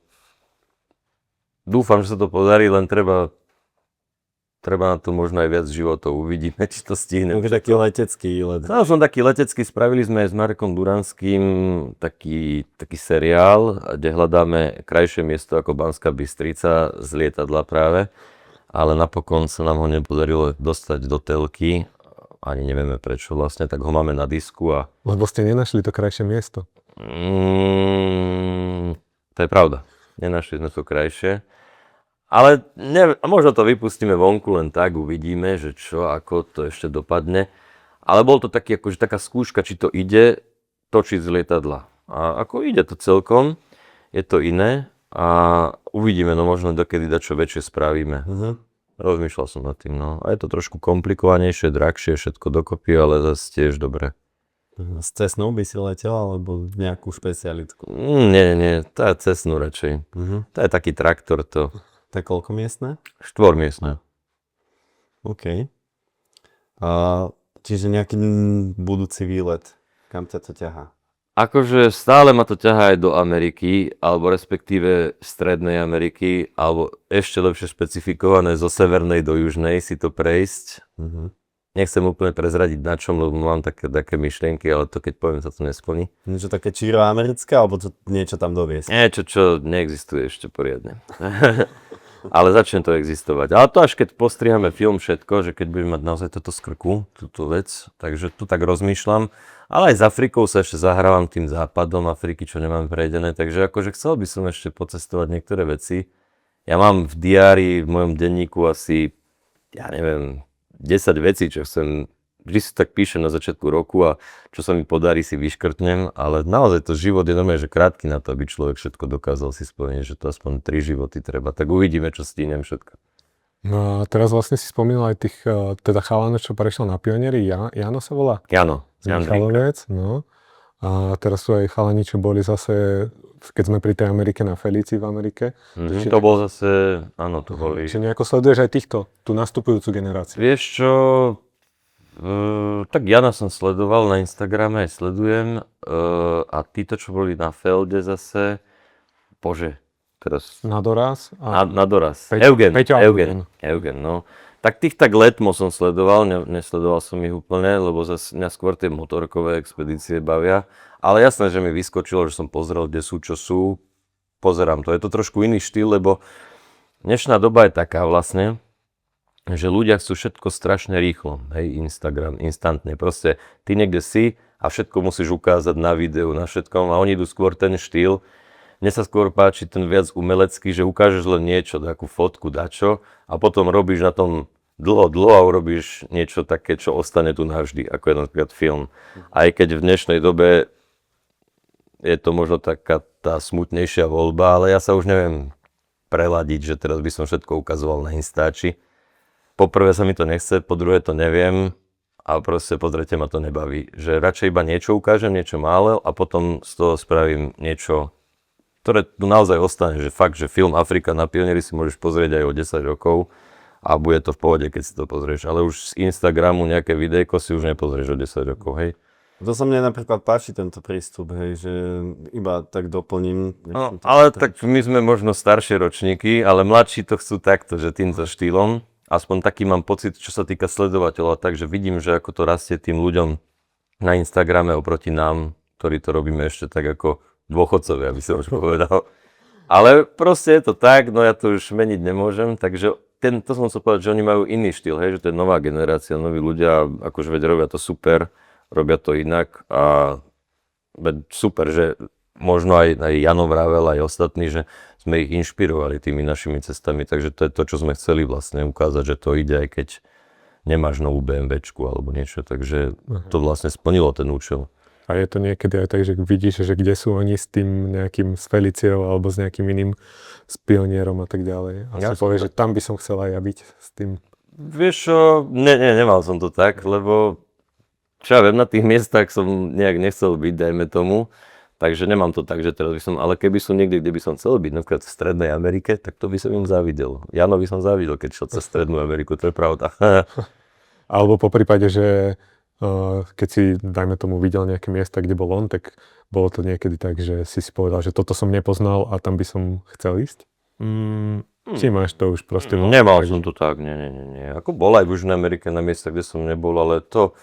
[SPEAKER 3] Dúfam, že sa to podarí, len treba na to možno aj viac životov, uvidíme, či to stihnem.
[SPEAKER 1] Takže taký letecký let.
[SPEAKER 3] No, som taký letecký, spravili sme s Marekom Duranským taký seriál, kde hľadáme krajšie miesto ako Banská Bystrica z lietadla práve, ale napokon sa nám ho nepodarilo dostať do telky, ani nevieme prečo vlastne, tak ho máme na disku a...
[SPEAKER 2] Lebo ste nenašli to krajšie miesto.
[SPEAKER 3] To je pravda, nenašli sme to krajšie. Ale možno to vypustíme vonku len tak, uvidíme, že čo, ako to ešte dopadne. Ale bol to taký, akože taká skúška, či to ide točiť z lietadla. A ako ide to celkom, je to iné a uvidíme, no možno dokedy dačo väčšie spravíme. Rozmýšľal som nad tým, no. A je to trošku komplikovanejšie, drahšie, všetko dokopy, ale zase tiež dobre.
[SPEAKER 1] S Cessnou by si letel, alebo nejakú špecialitku?
[SPEAKER 3] Nie, to je Cessnu radšej. To je taký traktor, to...
[SPEAKER 1] To je koľko miestne?
[SPEAKER 3] 4-miestne.
[SPEAKER 1] OK. Čiže nejaký budúci výlet, kam ťa to ťahá?
[SPEAKER 3] Akože stále ma to ťahá aj do Ameriky, alebo respektíve Strednej Ameriky, alebo ešte lepšie špecifikované zo Severnej do Južnej si to prejsť. Nechcem úplne prezradiť na čom, lebo mám také myšlienky, ale to keď poviem sa to nesplní.
[SPEAKER 1] Niečo také číro americké, alebo niečo tam doviesť?
[SPEAKER 3] Niečo, čo neexistuje ešte poriadne. Ale začne to existovať. Ale to až keď postrihame film všetko, že keď budeme mať naozaj toto z krku, túto vec, takže tu tak rozmýšľam. Ale aj s Afrikou sa ešte zahrávam tým západom Afriky, čo nemám prejdené, takže akože chcel by som ešte pocestovať niektoré veci. Ja mám v diári, v mojom denníku asi, ja neviem, 10 vecí, čo chcem, vždy si tak píšem na začiatku roku a čo sa mi podarí si vyškrtnem, ale naozaj to život je normálne, že krátky na to, aby človek všetko dokázal si splniť, že to aspoň 3 životy treba, tak uvidíme, čo stihnem všetko.
[SPEAKER 2] No a teraz vlastne si spomínal aj tých teda chalanov, čo prešiel na pionieri, Jano sa volá?
[SPEAKER 3] Jano,
[SPEAKER 2] Michalovec, no. A teraz sú aj chalani, čo boli zase, keď sme pri tej Amerike, na Felici v Amerike.
[SPEAKER 3] To bol zase, áno, to boli.
[SPEAKER 2] Čiže nejako sleduješ aj týchto, tú nastupujúcu generáciu.
[SPEAKER 3] Vieš čo, tak Jana som sledoval na Instagrame, aj sledujem. A títo, čo boli na Felde zase, bože, teraz...
[SPEAKER 2] Na doraz.
[SPEAKER 3] Na doraz.
[SPEAKER 2] Peťo
[SPEAKER 3] Eugen, no. Tak tých tak letmo som sledoval, nesledoval som ich úplne, lebo zase mňa skôr tie motorkové expedície bavia. Ale jasné, že mi vyskočilo, že som pozrel, kde sú, čo sú. Pozerám to. Je to trošku iný štýl, lebo dnešná doba je taká vlastne, že ľudia chcú všetko strašne rýchlo. Hej, Instagram, instantne. Proste ty niekde si a všetko musíš ukázať na videu, na všetkom a oni idú skôr ten štýl. Mne sa skôr páči ten viac umelecký, že ukážeš len niečo, takú fotku, dačo a potom robíš na tom dlho a urobíš niečo také, čo ostane tu navždy, ako je napríklad film. Aj keď v dnešnej dobe je to možno taká tá smutnejšia voľba, ale ja sa už neviem preladiť, že teraz by som všetko ukazoval na Instači. Po prvé sa mi to nechce, po druhé to neviem a proste po tretie ma to nebaví. Že radšej iba niečo ukážem, niečo málo a potom z toho spravím niečo, ktoré tu naozaj ostane. Že fakt, že film Afrika na pionieri si môžeš pozrieť aj o 10 rokov a bude to v pohode, keď si to pozrieš. Ale už z Instagramu nejaké videjko si už nepozrieš o 10 rokov, hej.
[SPEAKER 1] To sa mne napríklad páči tento prístup, hej, že iba tak doplním.
[SPEAKER 3] No, ale tak my sme možno staršie ročníky, ale mladší to chcú takto, že týmto štýlom. Aspoň taký mám pocit, čo sa týka sledovateľov, takže vidím, že ako to rastie tým ľuďom na Instagrame oproti nám, ktorí to robíme ešte tak ako dôchodcovia, by som už povedal. Ale proste je to tak, no ja to už meniť nemôžem, takže to som chcel povedať, že oni majú iný štýl, hej, že to je nová generácia, noví ľudia, akože veď robia to super, robia to inak a super, že možno aj Jano vravel, aj ostatní, že sme ich inšpirovali tými našimi cestami, takže to je to, čo sme chceli vlastne ukázať, že to ide, aj keď nemáš novú BMWčku alebo niečo, takže to vlastne splnilo ten účel.
[SPEAKER 2] A je to niekedy aj tak, že vidíš, že kde sú oni s tým nejakým s Feliciou alebo s nejakým iným s Pionierom a tak ďalej. A si povieš, že tam by som chcel aj ja byť s tým.
[SPEAKER 3] Vieš čo, nemal som to tak, lebo čo ja viem, na tých miestach som nejak nechcel byť, dajme tomu. Takže nemám to tak, že teraz by som, ale keby som niekde, kde by som chcel byť, napríklad v Strednej Amerike, tak to by som im závidel. Janovi som závidel, keď šiel cez Strednú Ameriku, to je pravda.
[SPEAKER 2] Alebo po prípade, že keď si, dajme tomu, videl nejaké miesta, kde bol on, tak bolo to niekedy tak, že si povedal, že toto som nepoznal a tam by som chcel ísť? Či máš to už proste?
[SPEAKER 3] Nemal som to tak, nie. Ako bol aj v Južnej Amerike na miestach, kde som nebol, ale to...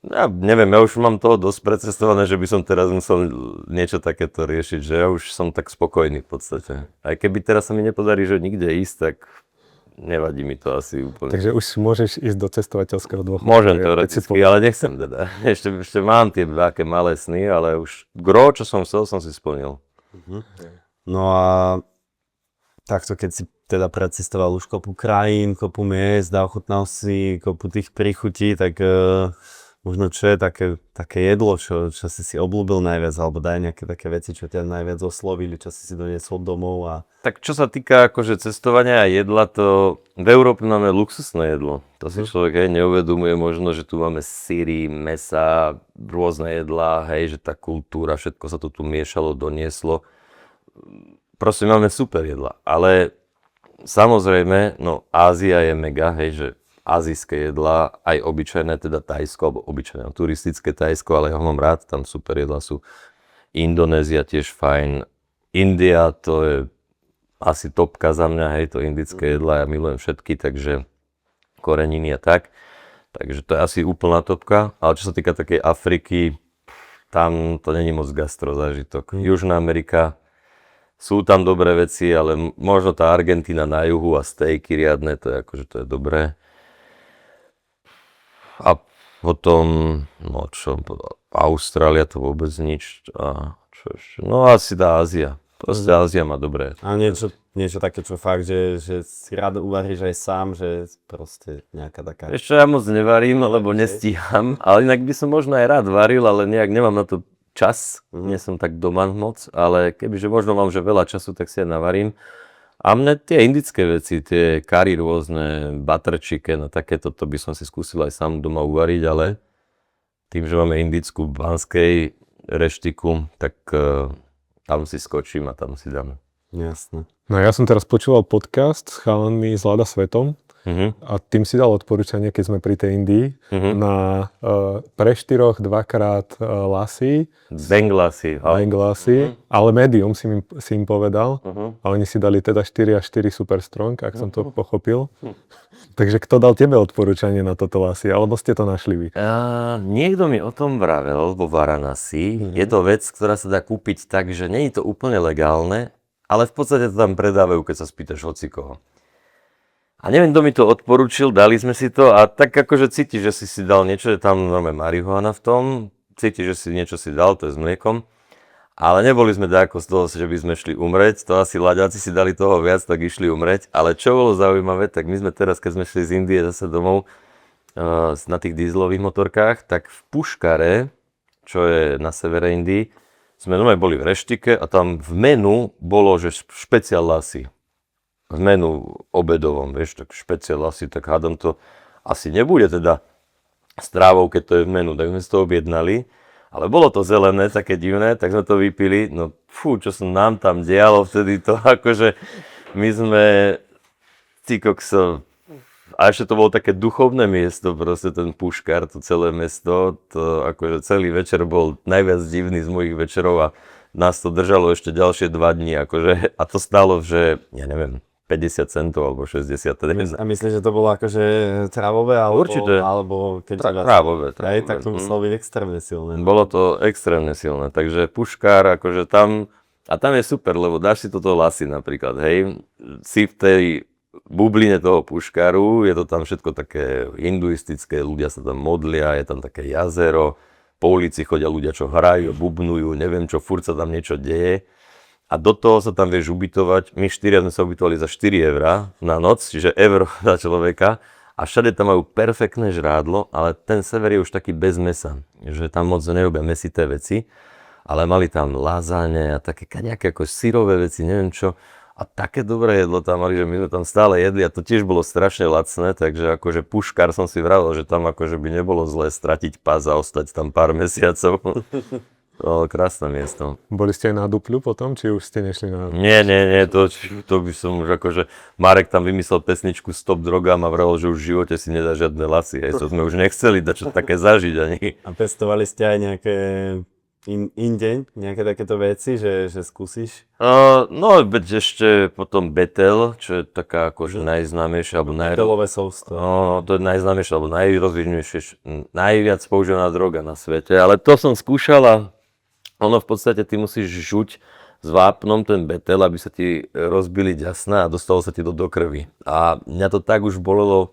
[SPEAKER 3] Ja neviem, ja už mám toho dosť precestované, že by som teraz musel niečo takéto riešiť, že ja už som tak spokojný v podstate. Aj keby teraz sa mi nepodarí, že nikde ísť, tak nevadí mi to asi úplne.
[SPEAKER 2] Takže už môžeš ísť do cestovateľského dôchodku.
[SPEAKER 3] Môžem teoreticky, ale nechcem teda. Ešte mám tie veľké malé sny, ale už gro, čo som chcel, som si splnil.
[SPEAKER 1] No a takto, keď si teda precestoval už kopu krajín, kopu miest a ochutnal si kopu tých príchutí, tak... Možno čo je také jedlo, čo si obľúbil najviac, alebo daj nejaké také veci, čo ťa najviac oslovili, čo si doniesol domov a...
[SPEAKER 3] Tak čo sa týka akože cestovania a jedla, to v Európe máme luxusné jedlo. To si človek neuvedomuje možno, že tu máme syry, mesa, rôzne jedlá, hej, že tá kultúra, všetko sa to tu miešalo, donieslo. Proste máme super jedla, ale samozrejme, no Ázia je mega, hej, že azijské jedlá, aj obyčajné, teda Thajsko, alebo obyčajné turistické Thajsko, ale ja ho mám rád, tam super jedlá sú. Indonézia tiež fajn. India, to je asi topka za mňa, hej, to indické jedlá, ja milujem všetky, takže koreniny a tak. Takže to je asi úplná topka, ale čo sa týka takej Afriky, tam to není moc gastro zážitok. Južná Amerika, sú tam dobré veci, ale možno tá Argentína na juhu a stejky riadne, to je akože to je dobré. A potom, no čo, Austrália to vôbec nič. A čo ešte? No asi tá Ázia. Proste Ázia má dobré.
[SPEAKER 1] A niečo také, čo fakt, že si rád uvaríš aj sám, že proste nejaká taká...
[SPEAKER 3] Ešte ja moc nevarím, lebo nestíham. Ale inak by som možno aj rád varil, ale nejak nemám na to čas. Nie som tak doma moc, ale kebyže možno mám že veľa času, tak si aj navarím. A mne tie indické veci, tie kari rôzne, butter chicken a takéto, to by som si skúsil aj sám doma uvariť, ale tým, že máme indickú v Banskej reštiku, tak tam si skočím a tam si dám.
[SPEAKER 1] Jasné.
[SPEAKER 2] No ja som teraz počúval podcast s chalanmi z Lada svetom a tým si dal odporúčanie, keď sme pri tej Indii, na pre 4 2x lassi.
[SPEAKER 3] Benglassi.
[SPEAKER 2] Ale medium si im povedal. A oni si dali teda 4 a 4 super strong, ak som to pochopil. Takže kto dal tebe odporúčanie na toto lassi? Alebo ste to našli vy?
[SPEAKER 3] Niekto mi o tom vravel vo Varanasi. Je to vec, ktorá sa dá kúpiť tak, že nie je to úplne legálne, ale v podstate to tam predávajú, keď sa spýtaš hocikoho. A neviem, kto mi to odporučil, dali sme si to a tak akože cítiš, že si dal niečo, je tam normálne marihuana v tom, cítiš, že si niečo si dal, to je s mliekom. Ale neboli sme dáko z toho, že by sme šli umrieť, to asi laďáci si dali toho viac, tak išli umrieť. Ale čo bolo zaujímavé, tak my sme teraz, keď sme šli z Indie zase domov na tých dieselových motorkách, tak v Puškare, čo je na severe Indii, sme normálne boli v reštike a tam v menu bolo, že špeciál lasy. V menu obedovom, vieš, tak špeciál lasy, tak hádam to asi nebude teda strávou, keď to je v menu, tak sme si to objednali. Ale bolo to zelené, také divné, tak sme to vypili. No fú, čo sa nám tam dialo vtedy, to akože my sme, ty kokso, a ešte to bolo také duchovné miesto, proste ten Puškar, to celé mesto, to akože celý večer bol najviac divný z mojich večerov a nás to držalo ešte ďalšie 2 dní, akože, a to stálo, že, ja neviem, 50 centov alebo 60.
[SPEAKER 1] A myslíš, že to bolo akože trávové, alebo,
[SPEAKER 3] Určite.
[SPEAKER 1] alebo keď
[SPEAKER 3] Trávové.
[SPEAKER 1] Hej, tak to muselo byť extrémne silné.
[SPEAKER 3] Bolo to extrémne silné, takže Puškár, akože tam, a tam je super, lebo dáš si toto lasy napríklad, hej, si v tej bubline toho Puškaru, je to tam všetko také hinduistické, ľudia sa tam modlia, je tam také jazero, po ulici chodia ľudia, čo hrajú, bubnujú, neviem čo, furt sa tam niečo deje. A do toho sa tam vieš ubytovať. My 4 sme sa ubytovali za 4 eurá na noc, čiže euro za človeka. A všade tam majú perfektné žrádlo, ale ten sever je už taký bez mesa. Že tam moc nerobia mesité veci. Ale mali tam lazáne a také nejaké ako syrové veci, neviem čo. A také dobré jedlo tam mali, že my sme tam stále jedli a to tiež bolo strašne lacné. Takže akože Puškár som si vravel, že tam akože by nebolo zlé stratiť pás a ostať tam pár mesiacov. To krásne miesto.
[SPEAKER 4] Boli ste aj na Dupľu potom, či už ste nešli na...
[SPEAKER 3] Nie, to by som už akože... Marek tam vymyslel pesničku Stop drogám a vravel, že už v živote si nedá žiadne lasy. Hej, to sme už nechceli dať čo také zažiť ani.
[SPEAKER 1] A pestovali ste aj nejaké inde, nejaké takéto veci, že skúsiš?
[SPEAKER 3] No, veď ešte potom Betel, čo je taká akože najznámejšia, alebo
[SPEAKER 1] Betelové sousto.
[SPEAKER 3] No, to je najznámejšia, alebo najrozvinutejšia, najviac používaná droga na svete. Ale to som skúšal a ono v podstate ty musíš žuť s vápnom ten betel, aby sa ti rozbili ďasná a dostalo sa ti to do krvi. A mňa to tak už bolelo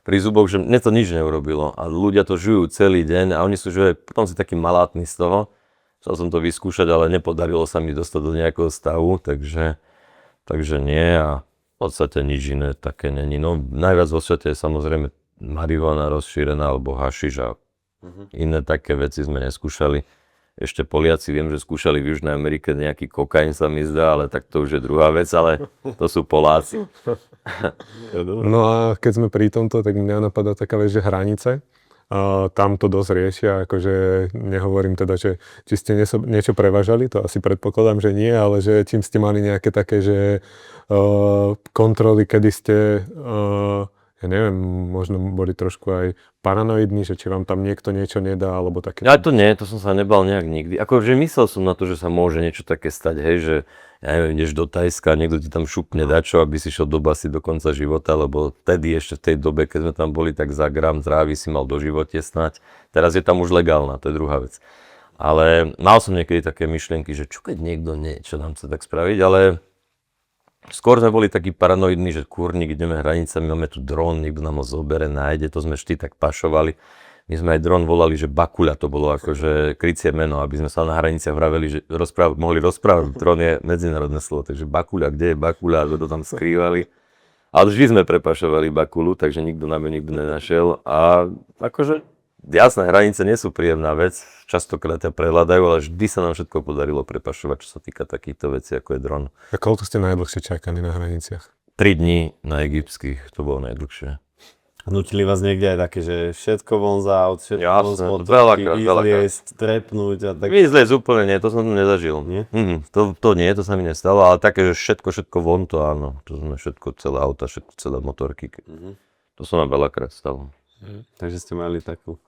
[SPEAKER 3] pri zuboch, že mne to nič neurobilo. A ľudia to žujú celý deň a oni sú že potom si taký malátny z toho. Chcel som to vyskúšať, ale nepodarilo sa mi dostať do nejakého stavu, takže nie a v podstate nič iné také není. No najviac vo svete je samozrejme marihuana rozšírená alebo hašiš a iné také veci sme neskúšali. Ešte Poliaci viem, že skúšali v Južnej Amerike nejaký kokain, sa mi zdá, ale tak to už je druhá vec, ale to sú Poláci.
[SPEAKER 4] No a keď sme pri tomto, tak mňa napadá taká vec, že hranice. Tam to dosť riešia, akože nehovorím teda, že či ste niečo prevážali, to asi predpokladám, že nie, ale že čím ste mali nejaké také, že kontroly, kedy ste... ja neviem, možno boli trošku aj paranoidní, že či vám tam niekto niečo nedá, alebo také...
[SPEAKER 3] Ja to nie, to som sa nebal nejak nikdy. Akože myslel som na to, že sa môže niečo také stať, hej, že ja neviem, ideš do Thajska, niekto ti tam šupne dačo, aby si šiel do basy do konca života, lebo vtedy ešte v tej dobe, keď sme tam boli, tak za gram trávy si mal do živote snať. Teraz je tam už legálna, to je druhá vec. Ale mal som niekedy také myšlienky, že čo keď niekto niečo nám chce tak spraviť, ale... Skôr sme boli takí paranoidní, že kurník, ideme hranicami, máme tu dron, niekto nám ho zobere, nájde, to sme vždy tak pašovali. My sme aj dron volali, že Bakuľa, to bolo akože krycie meno, aby sme sa na hraniciach vraveli, že mohli rozprávať. Dron je medzinárodné slovo, takže Bakuľa, kde je Bakuľa, ako to tam skrývali. Ale vždy sme prepašovali Bakulu, takže nikto nám ju nikto nenašiel. A akože jasné, hranice nie sú príjemná vec, častokrát ťa prehľadajú, ale vždy sa nám všetko podarilo prepašovať, čo sa týka takýchto vecí, ako je dron.
[SPEAKER 4] A koľko ste najdlhšie čakali na hraniciach?
[SPEAKER 3] 3 dní na egyptských, to bolo najdlhšie.
[SPEAKER 1] Nutili vás niekde aj také, že všetko von z aut, všetko von z
[SPEAKER 3] Jasné,
[SPEAKER 1] motorky,
[SPEAKER 3] veľakrát.
[SPEAKER 1] vyzliesť, trepnúť a tak.
[SPEAKER 3] Vyzliecť úplne nie, to som nezažil.
[SPEAKER 1] Nie?
[SPEAKER 3] To nie, to sa mi nestalo, ale také, že všetko von, to áno. To sme všetko, celé auta, všetko, celé motorky. To sa nám veľakrát stalo.
[SPEAKER 1] Takže ste mali takú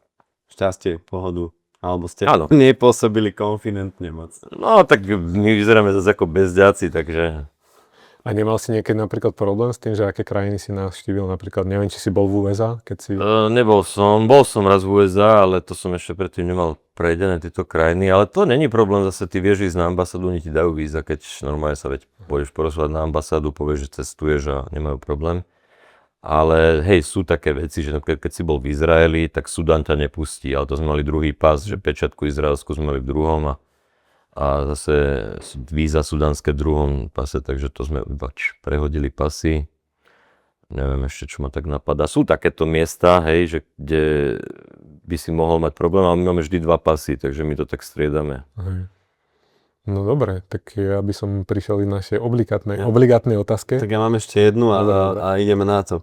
[SPEAKER 1] šťastie, pohodu. Alebo ste
[SPEAKER 3] Áno.
[SPEAKER 1] nepôsobili konfidentne moc.
[SPEAKER 3] No tak my vyzeráme zase ako bezďaci, takže...
[SPEAKER 4] A nemal si niekedy napríklad problém s tým, že aké krajiny si navštívil? Napríklad, neviem, či si bol v USA, keď si...
[SPEAKER 3] Nebol som, bol som raz v USA, ale to som ešte predtým nemal prejdené tieto krajiny, ale to není problém, zase ty vieš ísť na ambasádu, oni ti dajú víza, keď normálne sa pôjdeš porozhodať na ambasádu, povieš, že cestuješ a nemajú problém. Ale hej, sú také veci, že keď si bol v Izraeli, tak Sudan ťa nepustí, ale to sme mali druhý pas, že pečiatku izraelskú sme mali v druhom a zase víza sudanské v druhom pase, takže to sme iba prehodili pasy. Neviem ešte, čo ma tak napadá. Sú takéto miesta, hej, že kde by si mohol mať problém, ale my máme vždy 2 pasy, takže my to tak striedame.
[SPEAKER 4] Hej. No dobre, tak ja by som prišiel k našej obligátnej otázke.
[SPEAKER 1] Tak ja mám ešte jednu a ideme na to.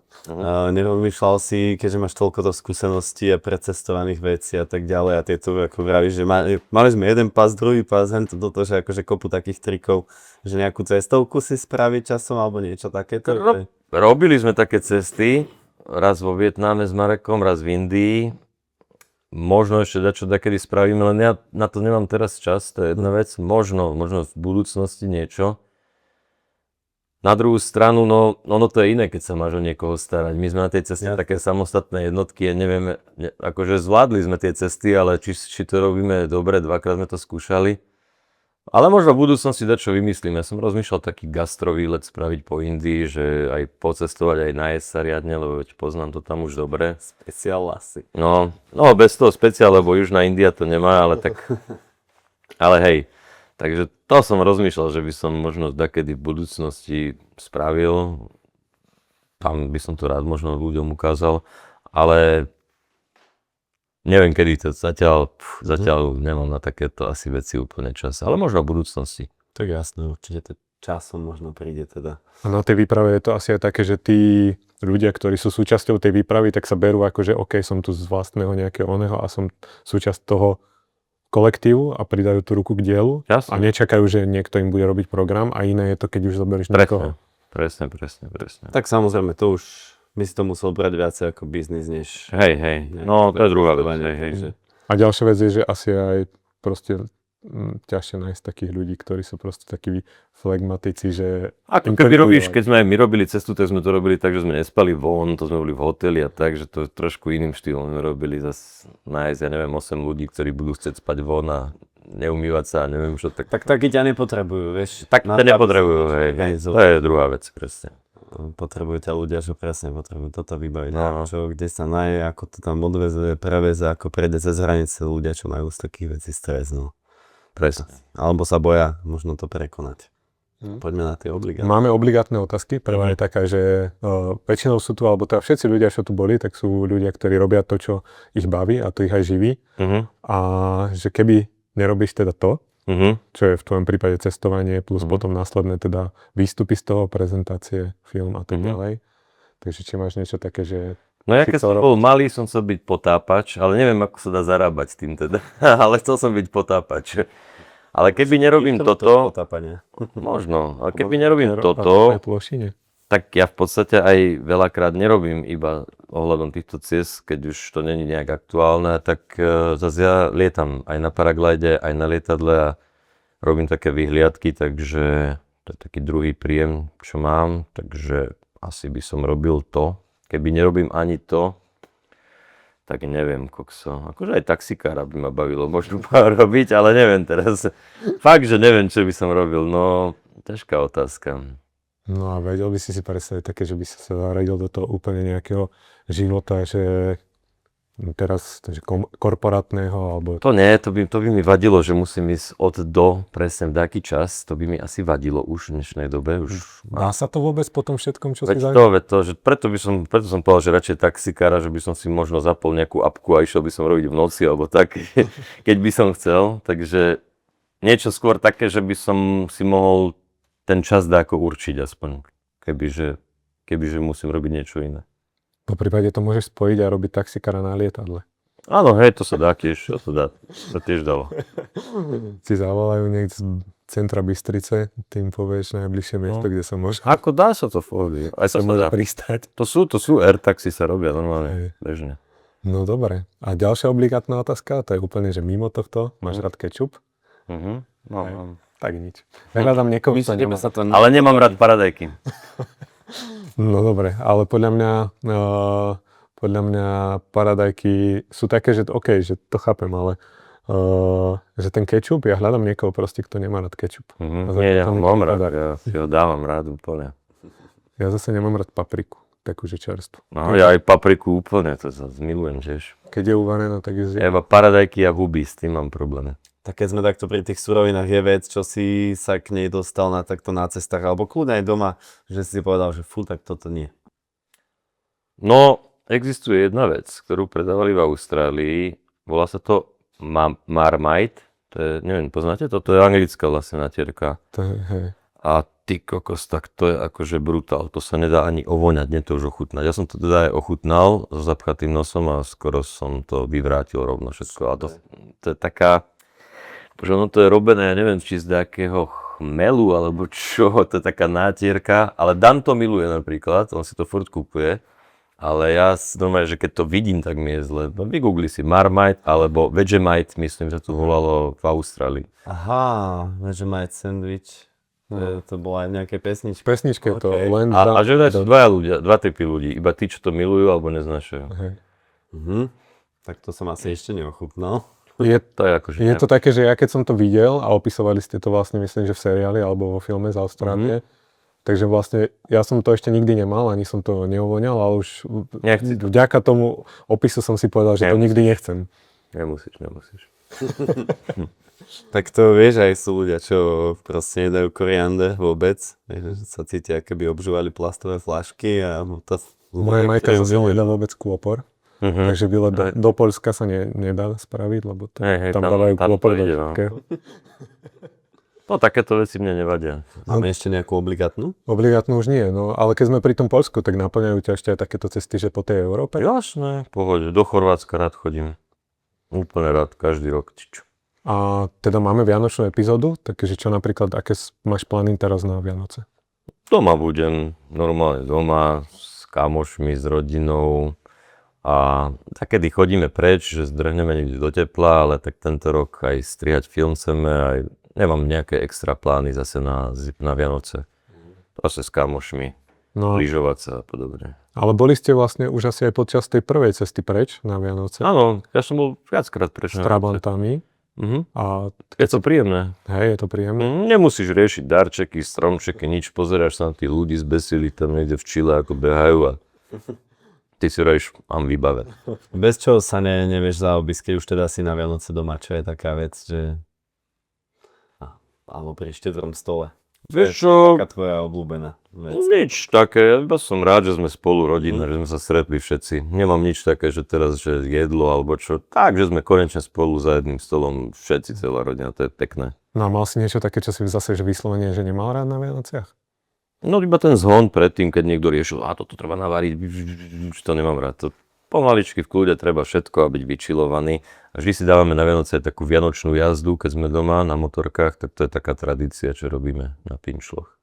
[SPEAKER 1] Nerozmýšľal si, keďže máš toľko skúseností a precestovaných vecí a tak ďalej a tieto, ako vravíš, že mali sme jeden pás, druhý pás, toto, že akože kopu takých trikov, že nejakú cestovku si spraviť časom alebo niečo takéto.
[SPEAKER 3] Robili sme také cesty, raz vo Vietname s Marekom, raz v Indii. Možno ešte dačo takedy spravíme, len ja na to nemám teraz čas, to je jedna vec. Možno v budúcnosti niečo. Na druhú stranu, no ono to je iné, keď sa máš o niekoho starať. My sme na tej ceste také samostatné jednotky, nevieme, akože zvládli sme tie cesty, ale či to robíme dobre, 2-krát sme to skúšali. Ale možno v budúcnosti dačo vymyslím. Ja som rozmýšľal taký gastrovýlet spraviť po Indii, že aj pocestovať, aj najesť sa riadne, lebo veď poznám to tam už dobre.
[SPEAKER 1] Speciál asi.
[SPEAKER 3] No bez toho speciál, lebo Južná India to nemá, ale tak... Ale hej, takže to som rozmýšľal, že by som možno takedy v budúcnosti spravil. Tam by som to rád možno ľuďom ukázal, ale... Neviem, kedy to zatiaľ nemám na takéto asi veci úplne čas, ale možno v budúcnosti.
[SPEAKER 1] Tak jasné, určite to časom možno príde teda.
[SPEAKER 4] A na tej výprave je to asi aj také, že tí ľudia, ktorí sú súčasťou tej výpravy, tak sa berú ako, že OK, som tu z vlastného nejakého oného a som súčasť toho kolektívu a pridajú tú ruku k dielu.
[SPEAKER 3] Jasne.
[SPEAKER 4] A nečakajú, že niekto im bude robiť program a iné je to, keď už zoberieš niekoho.
[SPEAKER 3] Presne.
[SPEAKER 1] Tak samozrejme, to už by si to musel brať viacej ako biznis, než...
[SPEAKER 3] Hej, no to je druhá vec, hej.
[SPEAKER 4] A ďalšia vec je, že asi aj proste ťažšie nájsť takých ľudí, ktorí sú proste takí flegmatici, že...
[SPEAKER 3] Ako keby robíš, keď sme aj my robili cestu, tak sme to robili tak, že sme nespali von, to sme boli v hoteli a tak, že to trošku iným štýlom sme robili zase nájsť, ja neviem, 8 ľudí, ktorí budú chcieť spať von a neumývať sa a neviem čo. Tak
[SPEAKER 1] takí ťa nepotrebujú, vieš.
[SPEAKER 3] Tak ťa nepotrebujú, hej. To je druhá vec, presne.
[SPEAKER 1] Potrebujú ťa ľudia, čo presne potrebujú toto vybaviť. No. Čo, kde sa naje, ako to tam odveze, preveze, ako prejde cez hranice ľudia, čo majú z takých vecí stres, no.
[SPEAKER 3] Presne.
[SPEAKER 1] Alebo sa boja možno to prekonať. Poďme na tie obligátne.
[SPEAKER 4] Máme obligátne otázky. Prvá je taká, že väčšinou sú tu, alebo teda všetci ľudia, čo tu boli, tak sú ľudia, ktorí robia to, čo ich baví a to ich aj živí. A že keby nerobíš teda to, čo je v tvojom prípade cestovanie, plus potom následné teda výstupy z toho, prezentácie, film a tak ďalej. Takže či máš niečo také, že...
[SPEAKER 3] No ja keď som bol malý, som chcel byť potápač, ale neviem, ako sa dá zarábať s tým teda. Ale chcel som byť potápač. Ale keby nerobím toto... Možno, ale keby nerobím toto... Tak ja v podstate aj veľakrát nerobím iba ohľadom týchto ciest, keď už to není nejak aktuálne, tak zase ja lietam aj na paraglide, aj na lietadle a robím také vyhliadky, takže to je taký druhý príjem, čo mám, takže asi by som robil to. Keby nerobím ani to, tak neviem, kokso. Akože aj taxikára by ma bavilo možno robiť, ale neviem teraz. Fakt, že neviem, čo by som robil, no ťažká otázka.
[SPEAKER 4] No a vedel by si predstaviť také, že by si sa zaradil do toho úplne nejakého života, že teraz korporátneho, alebo...
[SPEAKER 3] To nie, to by mi vadilo, že musím ísť od do presne v taký čas, to by mi asi vadilo už v dnešnej dobe.
[SPEAKER 4] Dá sa to vôbec po tom všetkom, čo si
[SPEAKER 3] zažil? Preto som povedal, že radšej taxikára, že by som si možno zapol nejakú apku a išiel by som robiť v noci, alebo tak, keď by som chcel, takže niečo skôr také, že by som si mohol ten čas dá ako určiť aspoň, kebyže musím robiť niečo iné.
[SPEAKER 4] Po prípade to môžeš spojiť a robiť taxikára na lietadle.
[SPEAKER 3] Áno, hej, to sa dá tiež, to tiež dalo.
[SPEAKER 4] Si zavolajú niekde z centra Bystrice, tým povieš najbližšie miesto, kde sa môže...
[SPEAKER 3] Ako dá sa to v pohode? Aj sa
[SPEAKER 4] môže pristať.
[SPEAKER 3] To sú airtaxi sa robia normálne, bežne.
[SPEAKER 4] No dobre. A ďalšia obligátna otázka, to je úplne, že mimo tohto, máš rád kečup?
[SPEAKER 3] No.
[SPEAKER 4] Tak nič. Nehľadám niekoho,
[SPEAKER 3] ale nemám rád paradajky.
[SPEAKER 4] No dobre, ale podľa mňa paradajky sú také, že OK, že to chápem, ale že ten kečup, ja hľadám niekoho proste, kto nemá rád kečup.
[SPEAKER 3] Nie, ja ho mám rád, ja si ho dávam rád úplne.
[SPEAKER 4] Ja zase nemám rád papriku, takúže čerstvu.
[SPEAKER 3] No, ja aj papriku úplne, to zase milujem tiež.
[SPEAKER 4] Keď je uvarená, tak ju zjem.
[SPEAKER 3] Ja iba paradajky a huby, s tým mám problémy.
[SPEAKER 1] Tak keď sme takto pri tých surovinách, je vec, čo si sa k nej dostal na takto na cestách, alebo kľudne aj doma, že si povedal, že fú, tak toto nie.
[SPEAKER 3] No, existuje jedna vec, ktorú predávali v Austrálii, volá sa to Marmite, to je, neviem, poznáte to? To je anglická vlastne natierka.
[SPEAKER 4] To je, hej.
[SPEAKER 3] A ty kokos, tak to je akože brutál, to sa nedá ani ovoňať, nie to už ochutnať. Ja som to teda aj ochutnal so zapchatým nosom a skoro som to vyvrátil rovno všetko. A to je taká, že ono to je robené, ja neviem, či z nejakého chmelu alebo čo, to je taká nátierka, ale Dan to miluje napríklad, on si to furt kúpuje. Ale ja normálne, že keď to vidím, tak mi je zle. No, vygoogli si Marmite alebo Vegemite, myslím, že to volalo v Austrálii.
[SPEAKER 1] Aha, Vegemite sandwich. To bola aj nejaké pesničky.
[SPEAKER 4] Pesničke je to
[SPEAKER 1] Okay.
[SPEAKER 4] len...
[SPEAKER 3] A že dva typy ľudí, iba tí, čo to milujú alebo neznášajú.
[SPEAKER 4] Hej.
[SPEAKER 1] Tak to som asi ešte neochutnal.
[SPEAKER 3] To je akože...
[SPEAKER 4] Je to také, že ja keď som to videl a opisovali ste to vlastne, myslím, že v seriáli alebo vo filme z Austrálie, takže vlastne ja som to ešte nikdy nemal, ani som to neovoňal, ale už vďaka tomu opisu som si povedal, že to nikdy nechcem.
[SPEAKER 3] Nemusíš.
[SPEAKER 1] Tak to vieš, aj sú ľudia, čo proste nedajú koriander vôbec. Vieš, že sa cítia, keby obžúvali plastové flašky a to...
[SPEAKER 4] Moja majka nezjedla vôbec kôpor, takže do Poľska sa nedá spraviť, lebo tam dávajú kôpor do všetkého.
[SPEAKER 3] No takéto veci mne nevadia.
[SPEAKER 1] Máme ešte nejakú obligátnu?
[SPEAKER 4] Obligátnu už nie, no ale keď sme pri tom Poľsku, tak naplňajú ťa ešte aj takéto cesty, že po tej Európe?
[SPEAKER 3] Jasné, pohode, do Chorvátska rád chodím. Úplne rád, každý rok.
[SPEAKER 4] A teda máme vianočnú epizódu, takže čo napríklad, aké máš plány teraz na Vianoce?
[SPEAKER 3] Doma budem, normálne doma, s kamošmi, s rodinou a takedy chodíme preč, že zdrhneme niekde do tepla, ale tak tento rok aj strihať film chceme, aj nemám nejaké extra plány zase na Vianoce. Zase s kamošmi, lyžovať sa a podobne.
[SPEAKER 4] Ale boli ste vlastne už asi aj počas tej prvej cesty preč na Vianoce?
[SPEAKER 3] Áno, ja som bol viackrát preč.
[SPEAKER 4] S trabantami.
[SPEAKER 3] A je to príjemné.
[SPEAKER 4] Hej, je to príjemné.
[SPEAKER 3] Nemusíš riešiť darčeky, stromčeky, nič. Pozeráš sa na tí ľudí zbesili tam niekde v Čile, ako behajú a ty si hovoríš, mám vybavené.
[SPEAKER 1] Bez čoho sa nevieš zaobísť, keď už teda si na Vianoce doma, čo je taká vec, že... Alebo pri štedrom stole.
[SPEAKER 3] Vieš čo?
[SPEAKER 1] Taká tvoja obľúbená vec.
[SPEAKER 3] Nič také, iba som rád, že sme spolu rodina, že sme sa stretli všetci. Nemám nič také, že teraz, že jedlo alebo čo. Tak, že sme konečne spolu za jedným stolom všetci, celá rodina, to je pekné.
[SPEAKER 4] No a mal si niečo také, čo si zase že vyslovene, že nemal rád na Vianociach?
[SPEAKER 3] No iba ten zhon predtým, keď niekto riešil, toto treba navariť, to nemám rád. To pomaličky v kľude treba všetko a byť vyčilovaný. A vždy si dávame na Vianoce takú vianočnú jazdu, keď sme doma na motorkách, tak to je taká tradícia, čo robíme na pinčloch.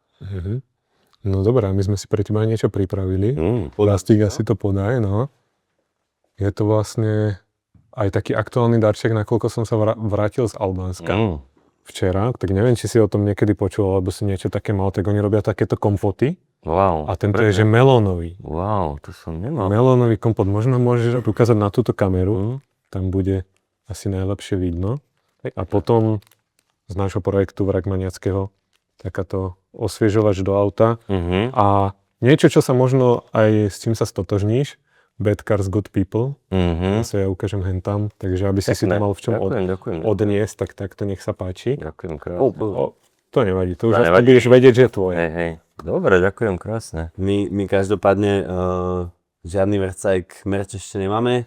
[SPEAKER 4] No dobré, my sme si pre teba niečo pripravili. Plastík asi to podaj, no. Je to vlastne aj taký aktuálny darček, nakoľko som sa vrátil z Albánska včera, tak neviem, či si o tom niekedy počul, alebo si niečo také mal, tak oni robia takéto kompoty.
[SPEAKER 3] Wow.
[SPEAKER 4] A tento je, že melónový.
[SPEAKER 3] Wow, to som nemal.
[SPEAKER 4] Melónový kompot, možno môžeš ukázať na túto kameru, tam bude asi najlepšie vidno. A potom z nášho projektu Vrakmaniackého takáto osviežovač do auta. A niečo, čo sa možno aj s čím sa stotožníš, Bad Cars, Good People. Zase ja ukážem hentam, takže aby si to mal v čom odniesť, tak to nech sa páči.
[SPEAKER 3] Ďakujem krásne.
[SPEAKER 4] To nevadí, to už asi budeš vedieť, že je tvoje.
[SPEAKER 3] Hej. Dobre, ďakujem krásne.
[SPEAKER 1] My každopádne žiadny vercajk merch ešte nemáme,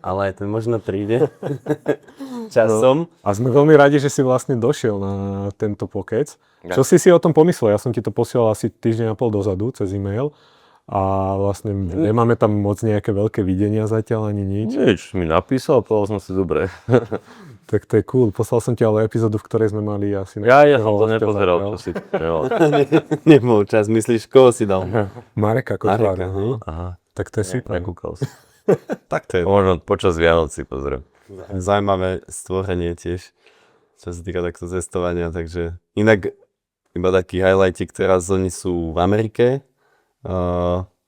[SPEAKER 1] ale aj ten možno príde časom.
[SPEAKER 4] A sme veľmi radi, že si vlastne došiel na tento pokec. Čo si o tom pomyslel? Ja som ti to posielal asi týždeň a pol dozadu cez e-mail. A vlastne nemáme tam moc nejaké veľké videnia zatiaľ ani nič.
[SPEAKER 3] Nič, mi napísal, povedal som si dobre.
[SPEAKER 4] Tak to je cool. Poslal som ti ale epizódu, v ktorej sme mali asi...
[SPEAKER 3] Ja som to nepozeral, čo si nemal.
[SPEAKER 1] Nebol čas, myslíš, koho si dal?
[SPEAKER 4] Mareka Kočvára.
[SPEAKER 3] Aha.
[SPEAKER 4] Tak to je super.
[SPEAKER 3] Nekúkal si.
[SPEAKER 1] Tak to je.
[SPEAKER 3] Možno počas Vianoc si pozriem.
[SPEAKER 1] Zaujímavé stvorenie tiež, čo sa týka takto cestovania, takže inak iba taký highlightik, teraz oni sú v Amerike,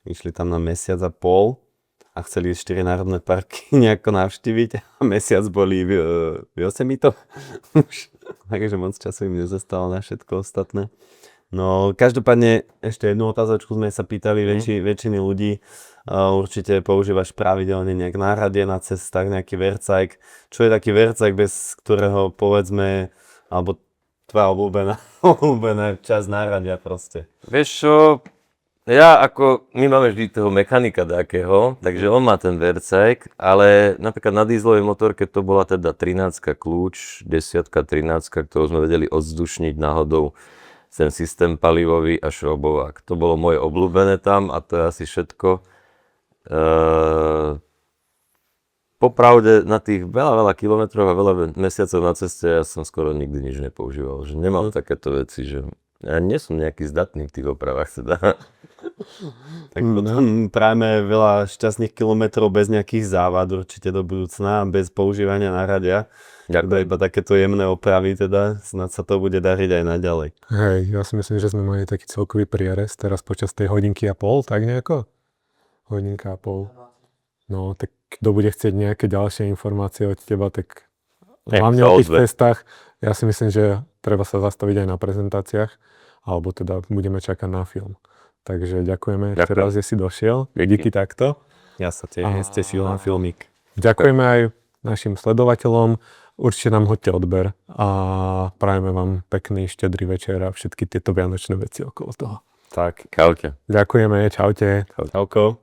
[SPEAKER 1] išli tam na mesiac a pol a chceli 4 národné parky nejako navštíviť a mesiac boli v Yosemite. Takže moc času im nezostalo na všetko ostatné. No, každopádne ešte jednu otázočku sme sa pýtali väčšiny ľudí. Určite používaš pravidelne nejak náradie na cestách, nejaký vercajk. Čo je taký vercajk, bez ktorého povedzme, alebo tvoja obľúbená časť náradia proste?
[SPEAKER 3] Vieš čo, my máme vždy toho mechanika takého, takže on má ten vercajk, ale napríklad na dízlovej motorke to bola teda 13 kľúč, 10 13, ktorú sme vedeli odzdušniť náhodou ten systém palivový a šroubovák. To bolo moje obľúbené tam a to je asi všetko. Popravde na tých veľa kilometrov a veľa mesiacov na ceste ja som skoro nikdy nič nepoužíval, že nemám takéto veci, že ja nie som nejaký zdatný v tých opravách teda.
[SPEAKER 1] Tak potom prajeme veľa šťastných kilometrov bez nejakých závad určite do budúcna, bez používania náradia. Iba takéto jemné opravy, teda snad sa to bude dariť aj naďalej.
[SPEAKER 4] Hej, ja si myslím, že sme mali taký celkový prierez teraz počas tej hodinky a pol, tak nejako? Hodinka a pol. No, tak kto bude chcieť nejaké ďalšie informácie od teba, tak hlavne o tých cestách, ja si myslím, že treba sa zastaviť aj na prezentáciách, alebo teda budeme čakať na film. Takže ďakujeme ešte raz, že si došiel. Díky takto.
[SPEAKER 1] Ja sa tiež tešil na filmík.
[SPEAKER 4] Ďakujeme aj našim sledovateľom. Určite nám hoďte odber a prajeme vám pekný, štedrý večer a všetky tieto vianočné veci okolo toho.
[SPEAKER 1] Tak.
[SPEAKER 3] Čaute.
[SPEAKER 4] Ďakujeme, čaute.
[SPEAKER 1] Čauko.